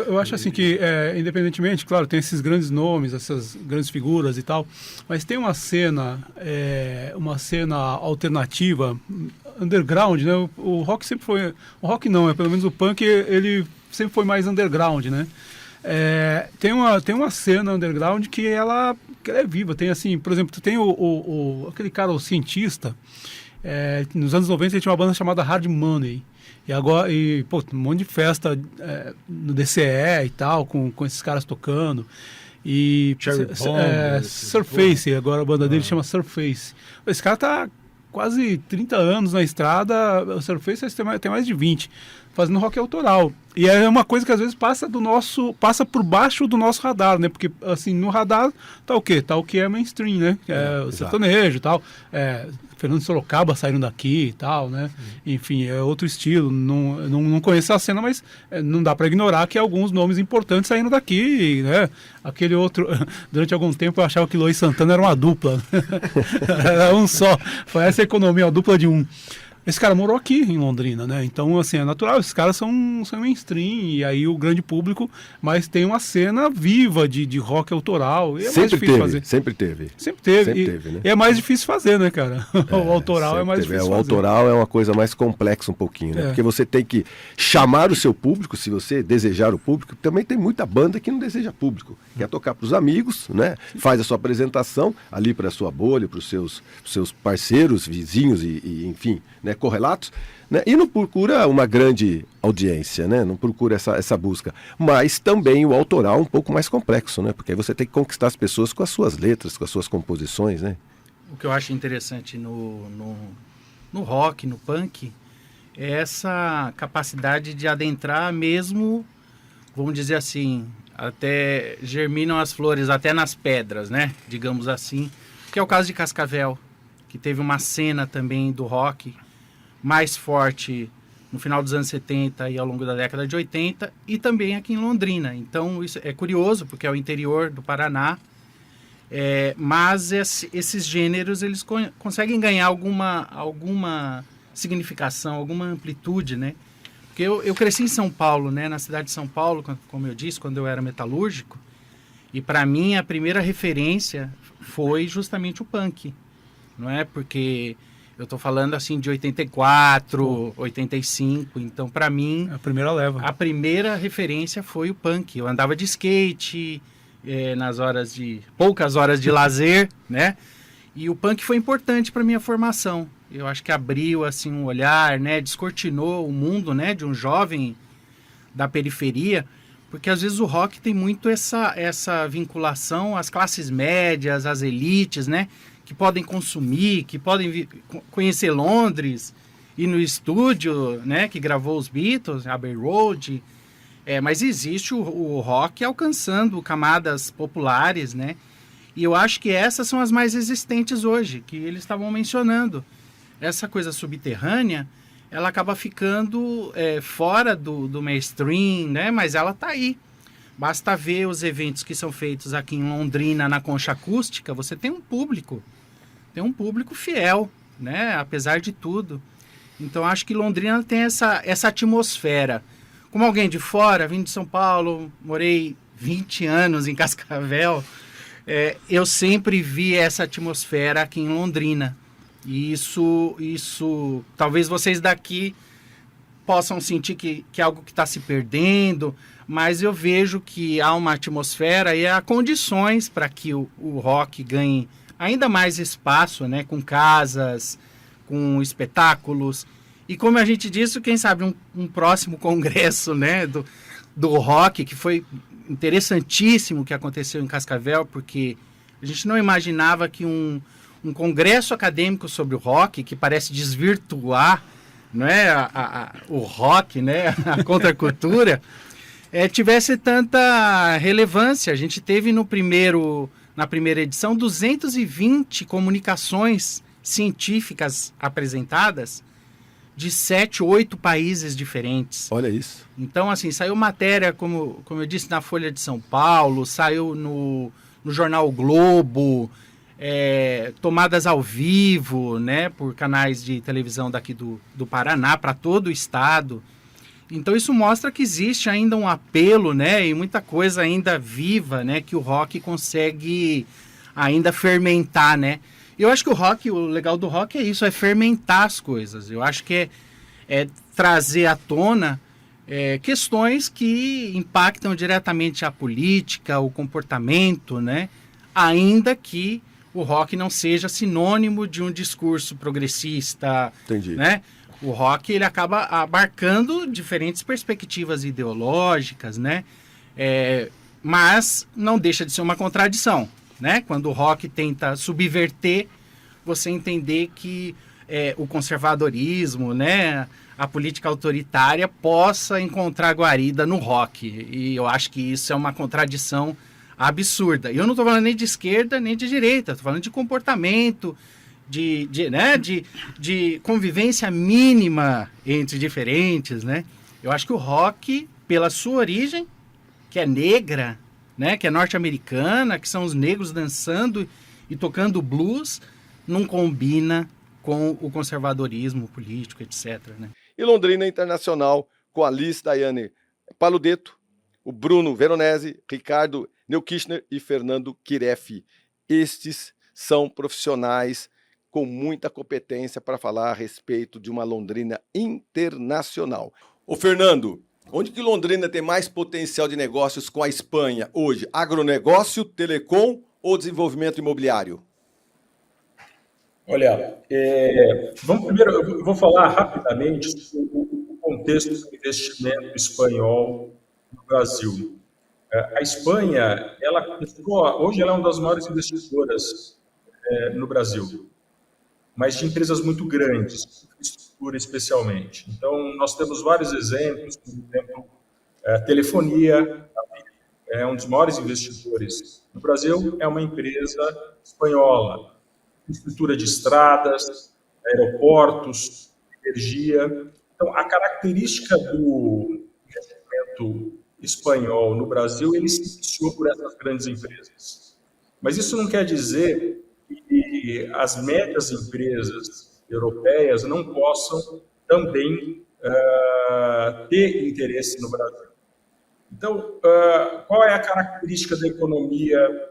Eu acho assim que, independentemente, claro, tem esses grandes nomes, essas grandes figuras e tal, mas tem uma cena alternativa, underground, né? O rock sempre foi... O rock não, pelo menos o punk, ele sempre foi mais underground, né? Tem uma cena underground que ela é viva. Tem assim, por exemplo, tem aquele cara, o cientista, nos anos 90 ele tinha uma banda chamada Hard Money. E agora, um monte de festa no DCE e tal, com esses caras tocando. E Surface, agora a banda dele chama Surface. Esse cara tá quase 30 anos na estrada, o Surface tem mais de 20. fazendo rock autoral. E é uma coisa que às vezes passa por baixo do nosso radar, né? Porque, assim, no radar tá o quê? Tá o que é mainstream, né? O sertanejo e tal. Fernando Sorocaba saindo daqui e tal, né? Enfim, é outro estilo. Não conheço a cena, mas não dá para ignorar que alguns nomes importantes saíram daqui, né? Aquele outro, durante algum tempo eu achava que Luiz Santana era uma dupla. Era um só. Foi essa economia, uma dupla de um. Esse cara morou aqui em Londrina, né? Então, assim, é natural, esses caras são mainstream, e aí o grande público, mas tem uma cena viva de rock autoral. E é mais difícil fazer. Sempre teve. Sempre teve, né? E é mais difícil fazer, né, cara? O autoral é mais difícil fazer. O autoral é uma coisa mais complexa um pouquinho, né? Porque você tem que chamar o seu público, se você desejar o público. Também tem muita banda que não deseja público. Quer tocar para os amigos, né? Faz a sua apresentação ali para a sua bolha, para os seus parceiros, vizinhos e enfim, né, correlatos, né, e não procura uma grande audiência, né, não procura essa busca, mas também o autoral um pouco mais complexo, né, porque aí você tem que conquistar as pessoas com as suas letras, com as suas composições, né. O que eu acho interessante no rock, no punk, é essa capacidade de adentrar mesmo, vamos dizer assim, até germinam as flores até nas pedras, né, digamos assim, que é o caso de Cascavel, que teve uma cena também do rock mais forte no final dos anos 70 e ao longo da década de 80, e também aqui em Londrina. Então, isso é curioso, porque é o interior do Paraná, mas esses gêneros, eles conseguem ganhar alguma significação, alguma amplitude, né? Porque eu cresci em São Paulo, né? Na cidade de São Paulo, como eu disse, quando eu era metalúrgico, e para mim a primeira referência foi justamente o punk, não é? Porque eu tô falando assim de 84, 85, então para mim... A primeira leva. A primeira referência foi o punk. Eu andava de skate, poucas horas de lazer, né? E o punk foi importante para minha formação. Eu acho que abriu assim um olhar, né? Descortinou o mundo, né? De um jovem da periferia, porque às vezes o rock tem muito essa vinculação às classes médias, às elites, né? Que podem consumir, que podem conhecer Londres, ir no estúdio, né, que gravou os Beatles, Abbey Road, mas existe o rock alcançando camadas populares, né, e eu acho que essas são as mais existentes hoje, que eles estavam mencionando. Essa coisa subterrânea, ela acaba ficando fora do mainstream, né, mas ela está aí. Basta ver os eventos que são feitos aqui em Londrina, na Concha Acústica, você tem um público fiel, né? Apesar de tudo. Então, acho que Londrina tem essa atmosfera. Como alguém de fora, vim de São Paulo, morei 20 anos em Cascavel, eu sempre vi essa atmosfera aqui em Londrina. E isso talvez vocês daqui possam sentir que é algo que está se perdendo, mas eu vejo que há uma atmosfera e há condições para que o rock ganhe ainda mais espaço, né, com casas, com espetáculos. E como a gente disse, quem sabe um próximo congresso, né, do rock, que foi interessantíssimo que aconteceu em Cascavel, porque a gente não imaginava que um congresso acadêmico sobre o rock, que parece desvirtuar, né, o rock, né, a contracultura, tivesse tanta relevância. A gente teve na primeira edição 220 comunicações científicas apresentadas de 7, 8 países diferentes. Olha isso. Então, assim, saiu matéria, como eu disse, na Folha de São Paulo, saiu no jornal o Globo, tomadas ao vivo, né, por canais de televisão daqui do Paraná, para todo o estado. Então isso mostra que existe ainda um apelo, né, e muita coisa ainda viva, né, que o rock consegue ainda fermentar, né. Eu acho que o legal do rock é isso, é fermentar as coisas. Eu acho que é trazer à tona questões que impactam diretamente a política, o comportamento, né, ainda que o rock não seja sinônimo de um discurso progressista. Entendi. Né? O rock, ele acaba abarcando diferentes perspectivas ideológicas, né? Mas não deixa de ser uma contradição, né? Quando o rock tenta subverter, você entender que o conservadorismo, né? a política autoritária possa encontrar guarida no rock. E eu acho que isso é uma contradição absurda. E eu não estou falando nem de esquerda nem de direita, estou falando de comportamento, de convivência mínima entre diferentes, né? Eu acho que o rock, pela sua origem, que é negra, né, que é norte-americana, que são os negros dançando e tocando blues, não combina com o conservadorismo político, etc., né? E Londrina Internacional, com a Liz Daiane Paludeto, o Bruno Veronese, Ricardo Neukirchner e Fernando Kiref. Estes são profissionais com muita competência para falar a respeito de uma Londrina internacional. Ô Fernando, onde que Londrina tem mais potencial de negócios com a Espanha hoje? Agronegócio, telecom ou desenvolvimento imobiliário? Olha, vamos primeiro, eu vou falar rapidamente sobre o contexto do investimento espanhol no Brasil. A Espanha, hoje ela é uma das maiores investidoras no Brasil, mas de empresas muito grandes, infraestrutura especialmente. Então, nós temos vários exemplos, por exemplo, telefonia, é um dos maiores investidores no Brasil, é uma empresa espanhola. Estrutura de estradas, aeroportos, energia. Então, a característica do investimento espanhol no Brasil, ele se iniciou por essas grandes empresas. Mas isso não quer dizer que as médias empresas europeias não possam também ter interesse no Brasil. Então, qual é a característica da economia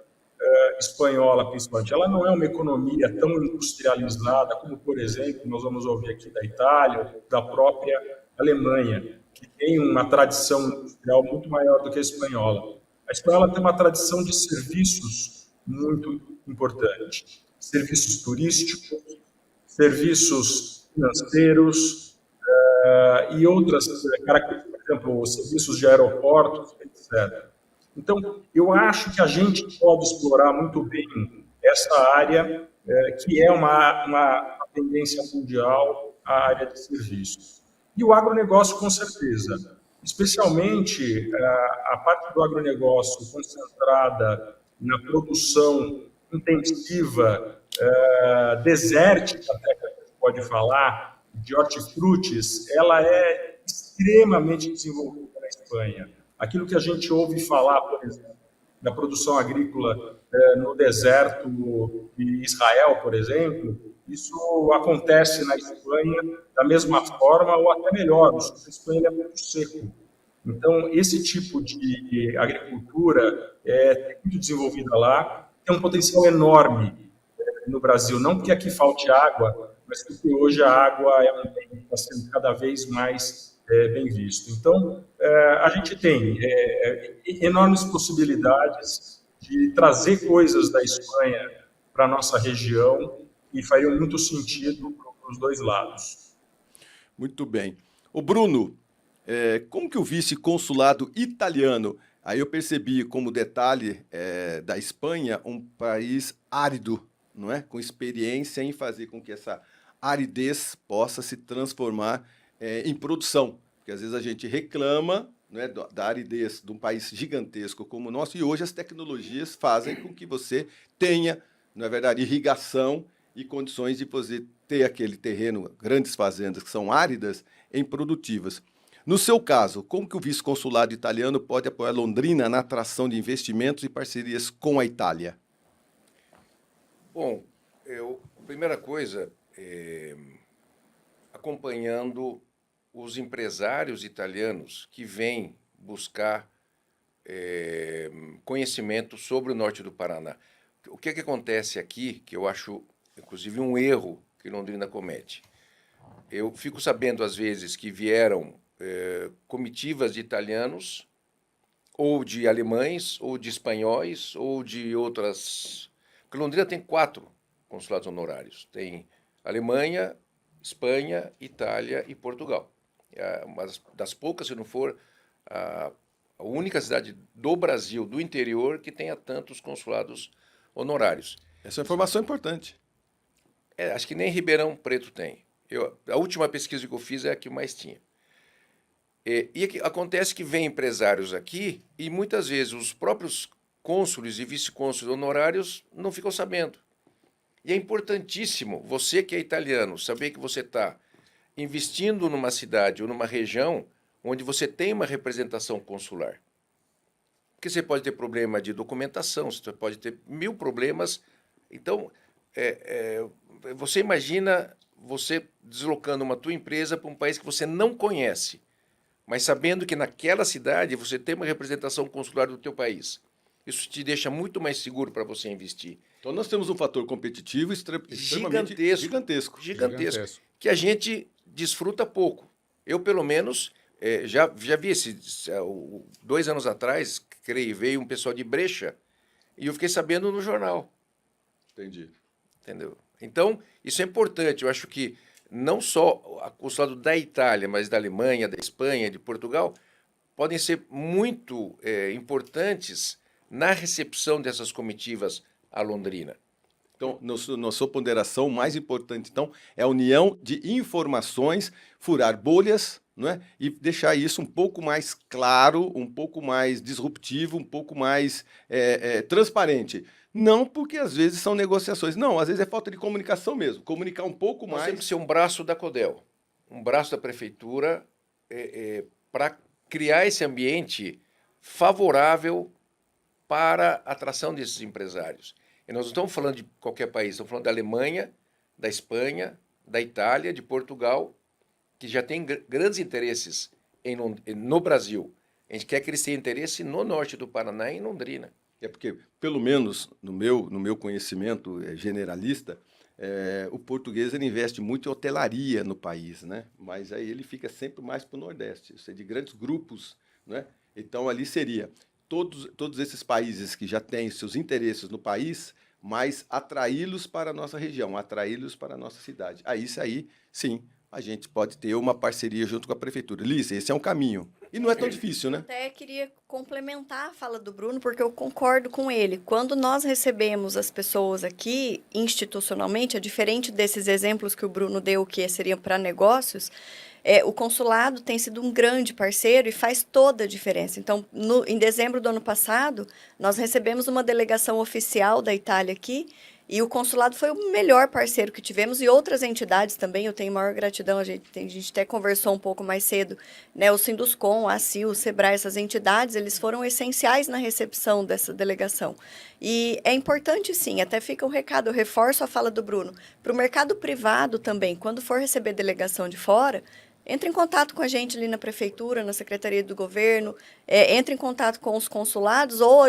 espanhola, principalmente? Ela não é uma economia tão industrializada como, por exemplo, nós vamos ouvir aqui da Itália, da própria Alemanha, que tem uma tradição industrial muito maior do que a espanhola. A espanhola tem uma tradição de serviços muito importante. Serviços turísticos, serviços financeiros e outras características, por exemplo, serviços de aeroportos, etc. Então, eu acho que a gente pode explorar muito bem essa área, que é uma tendência mundial, a área de serviços. E o agronegócio, com certeza. Especialmente a parte do agronegócio concentrada na produção intensiva, desértica, até que a gente pode falar, de hortifrutis, ela é extremamente desenvolvida na Espanha. Aquilo que a gente ouve falar, por exemplo, da produção agrícola no deserto de Israel, por exemplo, isso acontece na Espanha da mesma forma ou até melhor. O sul da Espanha é muito seco. Então, esse tipo de agricultura é muito desenvolvida lá, tem um potencial enorme no Brasil. Não porque aqui falte água, mas porque hoje a água é um bem que está sendo cada vez mais bem visto. Então, a gente tem enormes possibilidades de trazer coisas da Espanha para a nossa região e faria muito sentido para os dois lados. Muito bem. O Bruno, como que o vice-consulado italiano, aí eu percebi como detalhe da Espanha, um país árido, não é? Com experiência em fazer com que essa aridez possa se transformar em produção, porque às vezes a gente reclama, né, da aridez de um país gigantesco como o nosso, e hoje as tecnologias fazem com que você tenha, não é verdade, irrigação e condições de você ter aquele terreno, grandes fazendas que são áridas, em produtivas. No seu caso, como que o vice-consulado italiano pode apoiar Londrina na atração de investimentos e parcerias com a Itália? Bom, primeira coisa, acompanhando os empresários italianos que vêm buscar conhecimento sobre o norte do Paraná. O que acontece aqui, que eu acho, inclusive, um erro que Londrina comete? Eu fico sabendo, às vezes, que vieram comitivas de italianos, ou de alemães, ou de espanhóis, ou de outras... Porque Londrina tem 4 consulados honorários. Tem Alemanha, Espanha, Itália e Portugal. É uma das poucas, se não for a única cidade do Brasil, do interior, que tenha tantos consulados honorários. Essa informação é importante. Acho que nem Ribeirão Preto tem. A última pesquisa que eu fiz é a que mais tinha. Acontece que vem empresários aqui e muitas vezes os próprios cônsules e vice-cônsules honorários não ficam sabendo. E é importantíssimo, você que é italiano, saber que você está investindo numa cidade ou numa região onde você tem uma representação consular. Porque você pode ter problema de documentação, você pode ter 1000 problemas. Então, você imagina você deslocando uma tua empresa para um país que você não conhece, mas sabendo que naquela cidade você tem uma representação consular do teu país. Isso te deixa muito mais seguro para você investir. Então nós temos um fator competitivo extremamente gigantesco, que a gente desfruta pouco. Eu, pelo menos, já vi 2 anos atrás, creio, veio um pessoal de Brecha e eu fiquei sabendo no jornal. Entendi. Entendeu? Então, isso é importante. Eu acho que não só o consulado da Itália, mas da Alemanha, da Espanha, de Portugal, podem ser muito importantes na recepção dessas comitivas a Londrina. Então, na sua ponderação, o mais importante, então, é a união de informações, furar bolhas, não é? E deixar isso um pouco mais claro, um pouco mais disruptivo, um pouco mais transparente. Não porque, às vezes, são negociações. Não, às vezes é falta de comunicação mesmo. Comunicar um pouco mais. Nós temos que ser um braço da CODEL, um braço da prefeitura, para criar esse ambiente favorável para a atração desses empresários. E nós não estamos falando de qualquer país, estamos falando da Alemanha, da Espanha, da Itália, de Portugal, que já tem grandes interesses no Brasil. A gente quer que eles tenham interesse no norte do Paraná e em Londrina. É porque, pelo menos no meu conhecimento generalista, o português ele investe muito em hotelaria no país, né? Mas aí ele fica sempre mais para o Nordeste, isso é de grandes grupos, né? Então ali seria todos esses países que já têm seus interesses no país, mas atraí-los para a nossa região, atraí-los para a nossa cidade. Isso aí, sim, a gente pode ter uma parceria junto com a prefeitura. Lícia, esse é um caminho. E não é tão difícil, né? Até queria complementar a fala do Bruno, porque eu concordo com ele. Quando nós recebemos as pessoas aqui, institucionalmente, é diferente desses exemplos que o Bruno deu, que seriam para negócios, o consulado tem sido um grande parceiro e faz toda a diferença. Então, em dezembro do ano passado, nós recebemos uma delegação oficial da Itália aqui, e o consulado foi o melhor parceiro que tivemos, e outras entidades também, eu tenho maior gratidão, a gente até conversou um pouco mais cedo, né, o Sinduscom, a ACIL, o SEBRAE, essas entidades, eles foram essenciais na recepção dessa delegação. E é importante, sim, até fica o recado, eu reforço a fala do Bruno, para o mercado privado também, quando for receber delegação de fora, entre em contato com a gente ali na prefeitura, na Secretaria do Governo, entre em contato com os consulados ou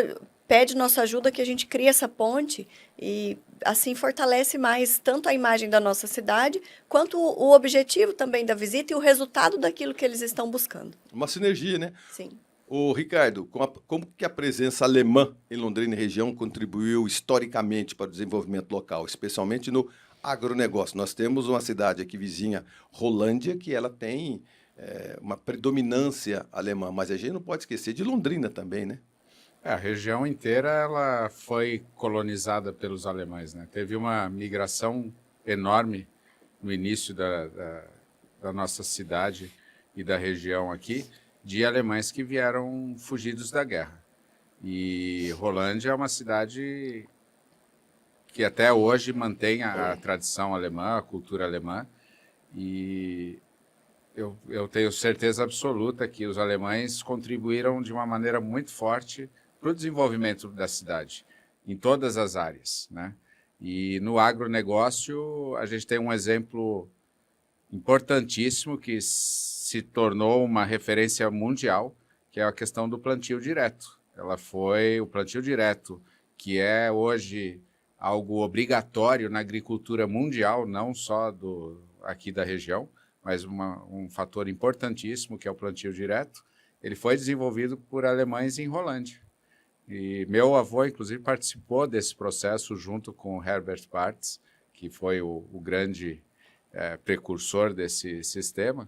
pede nossa ajuda que a gente cria essa ponte e assim fortalece mais tanto a imagem da nossa cidade, quanto o objetivo também da visita e o resultado daquilo que eles estão buscando. Uma sinergia, né? Sim. Ô, Ricardo, como que a presença alemã em Londrina e região contribuiu historicamente para o desenvolvimento local, especialmente no agronegócio? Nós temos uma cidade aqui vizinha, Rolândia, que ela tem uma predominância alemã, mas a gente não pode esquecer de Londrina também, né? A região inteira ela foi colonizada pelos alemães, né? Teve uma migração enorme no início da nossa cidade e da região aqui, de alemães que vieram fugidos da guerra. E Rolândia é uma cidade que até hoje mantém a tradição alemã, a cultura alemã, e eu tenho certeza absoluta que os alemães contribuíram de uma maneira muito forte para o desenvolvimento da cidade, em todas as áreas, né? E no agronegócio, a gente tem um exemplo importantíssimo que se tornou uma referência mundial, que é a questão do plantio direto. Ela foi o plantio direto, que é hoje algo obrigatório na agricultura mundial, não só aqui da região, mas um fator importantíssimo, que é o plantio direto. Ele foi desenvolvido por alemães em Rolândia. E meu avô, inclusive, participou desse processo junto com Herbert Bartz, que foi o grande precursor desse sistema,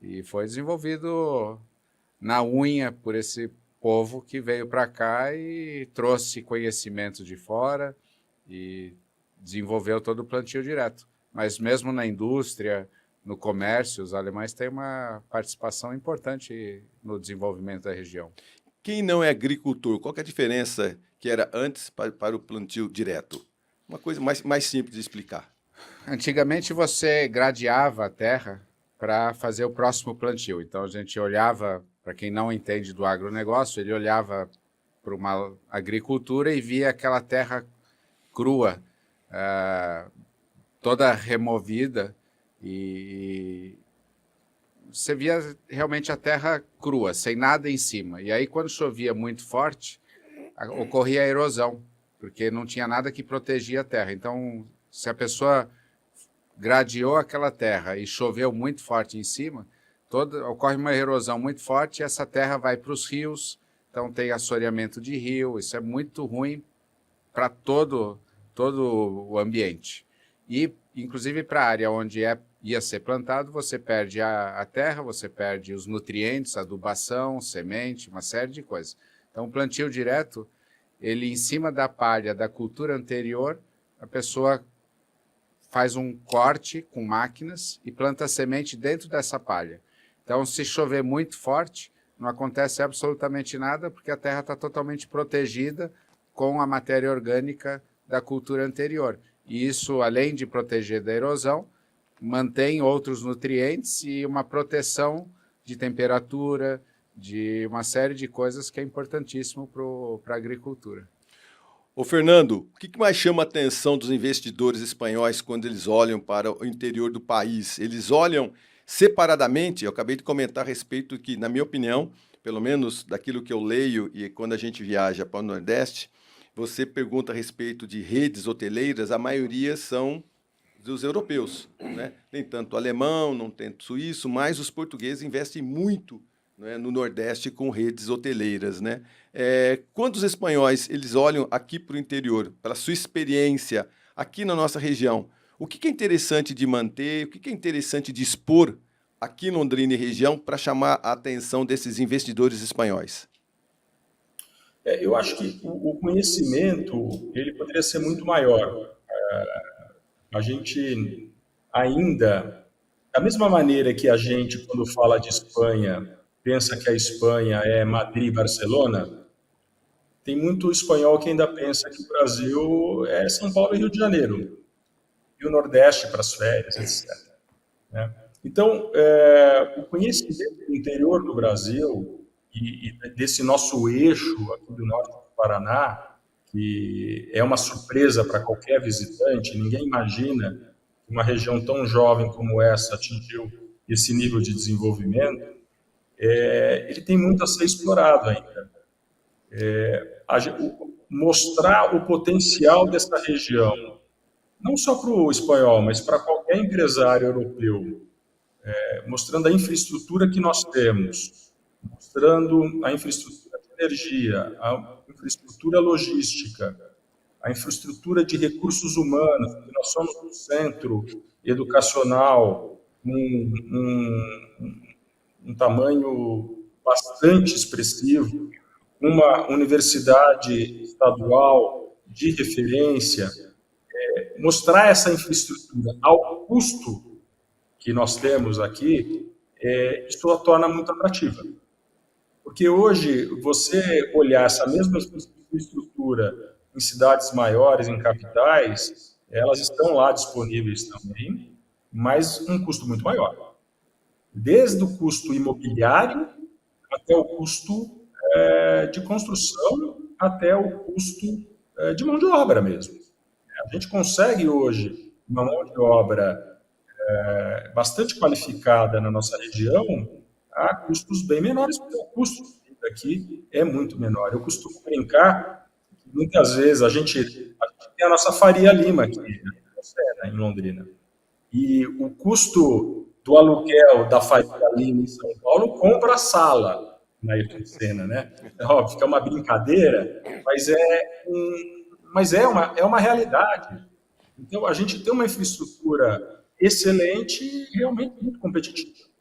e foi desenvolvido na unha por esse povo que veio para cá e trouxe conhecimento de fora e desenvolveu todo o plantio direto. Mas mesmo na indústria, no comércio, os alemães têm uma participação importante no desenvolvimento da região. Quem não é agricultor, qual que é a diferença que era antes para o plantio direto? Uma coisa mais simples de explicar. Antigamente você gradeava a terra para fazer o próximo plantio. Então a gente olhava, para quem não entende do agronegócio, ele olhava para uma agricultura e via aquela terra crua, toda removida, e você via realmente a terra crua, sem nada em cima. E aí, quando chovia muito forte, ocorria a erosão, porque não tinha nada que protegia a terra. Então, se a pessoa gradeou aquela terra e choveu muito forte em cima, ocorre uma erosão muito forte e essa terra vai para os rios, então tem assoreamento de rio, isso é muito ruim para todo o ambiente. E, inclusive, para a área onde ia ser plantado, você perde a terra, você perde os nutrientes, adubação, semente, uma série de coisas. Então, o plantio direto, ele em cima da palha da cultura anterior, a pessoa faz um corte com máquinas e planta a semente dentro dessa palha. Então, se chover muito forte, não acontece absolutamente nada, porque a terra está totalmente protegida com a matéria orgânica da cultura anterior. E isso, além de proteger da erosão, mantém outros nutrientes e uma proteção de temperatura, de uma série de coisas que é importantíssimo para a agricultura. Ô Fernando, o que mais chama a atenção dos investidores espanhóis quando eles olham para o interior do país? Eles olham separadamente? Eu acabei de comentar a respeito que, na minha opinião, pelo menos daquilo que eu leio e quando a gente viaja para o Nordeste, você pergunta a respeito de redes hoteleiras, a maioria são dos europeus, né? Nem tanto alemão, não tanto suíço, mas os portugueses investem muito, né, no Nordeste com redes hoteleiras, né? Quando os espanhóis eles olham aqui para o interior, para a sua experiência aqui na nossa região, o que é interessante de manter, o que é interessante de expor aqui em Londrina e região para chamar a atenção desses investidores espanhóis? Eu acho que o conhecimento ele poderia ser muito maior. A gente ainda, da mesma maneira que a gente, quando fala de Espanha, pensa que a Espanha é Madrid e Barcelona, tem muito espanhol que ainda pensa que o Brasil é São Paulo e Rio de Janeiro, e o Nordeste para as férias, etc. Né? Então, o conhecimento do interior do Brasil e desse nosso eixo aqui do norte do Paraná, que é uma surpresa para qualquer visitante, ninguém imagina que uma região tão jovem como essa atingiu esse nível de desenvolvimento, ele tem muito a ser explorado ainda. Mostrar o potencial dessa região, não só para o espanhol, mas para qualquer empresário europeu, mostrando a infraestrutura que nós temos, mostrando a infraestrutura de energia, a infraestrutura logística, a infraestrutura de recursos humanos, que nós somos um centro educacional, um tamanho bastante expressivo, uma universidade estadual de referência, mostrar essa infraestrutura ao custo que nós temos aqui, isso a torna muito atrativa. Porque hoje, você olhar essa mesma infraestrutura em cidades maiores, em capitais, elas estão lá disponíveis também, mas um custo muito maior. Desde o custo imobiliário até o custo de construção, até o custo de mão de obra mesmo. A gente consegue hoje uma mão de obra bastante qualificada na nossa região a custos bem menores, porque o custo aqui é muito menor. Eu costumo brincar que muitas vezes a gente tem a nossa Faria Lima aqui, em Londrina, e o custo do aluguel da Faria Lima em São Paulo compra a sala na Ayrton Senna, né? É óbvio que é uma brincadeira, mas é uma realidade. Então, a gente tem uma infraestrutura excelente e realmente muito competitiva.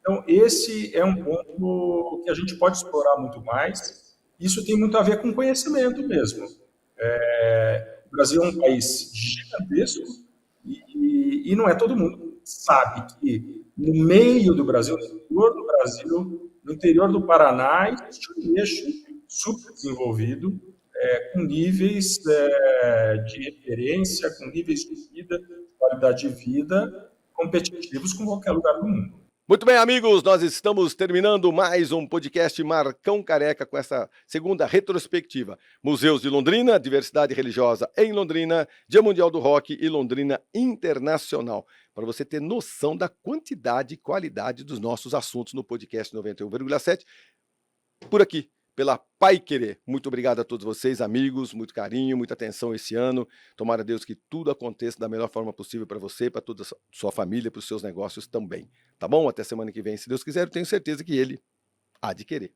Então, esse é um ponto que a gente pode explorar muito mais. Isso tem muito a ver com conhecimento mesmo. O Brasil é um país gigantesco e não é todo mundo sabe que no meio do Brasil, no interior do Brasil, no interior do Paraná, existe um eixo super desenvolvido, com níveis de referência, com níveis de vida, de qualidade de vida competitivos com qualquer lugar do mundo. Muito bem, amigos, nós estamos terminando mais um podcast Marcão Careca com essa segunda retrospectiva. Museus de Londrina, diversidade religiosa em Londrina, Dia Mundial do Rock e Londrina Internacional. Para você ter noção da quantidade e qualidade dos nossos assuntos no podcast 91,7, por aqui, pela Pai Querer. Muito obrigado a todos vocês, amigos, muito carinho, muita atenção esse ano. Tomara a Deus que tudo aconteça da melhor forma possível para você, para toda a sua família, para os seus negócios também. Tá bom? Até semana que vem, se Deus quiser, eu tenho certeza que Ele há de querer.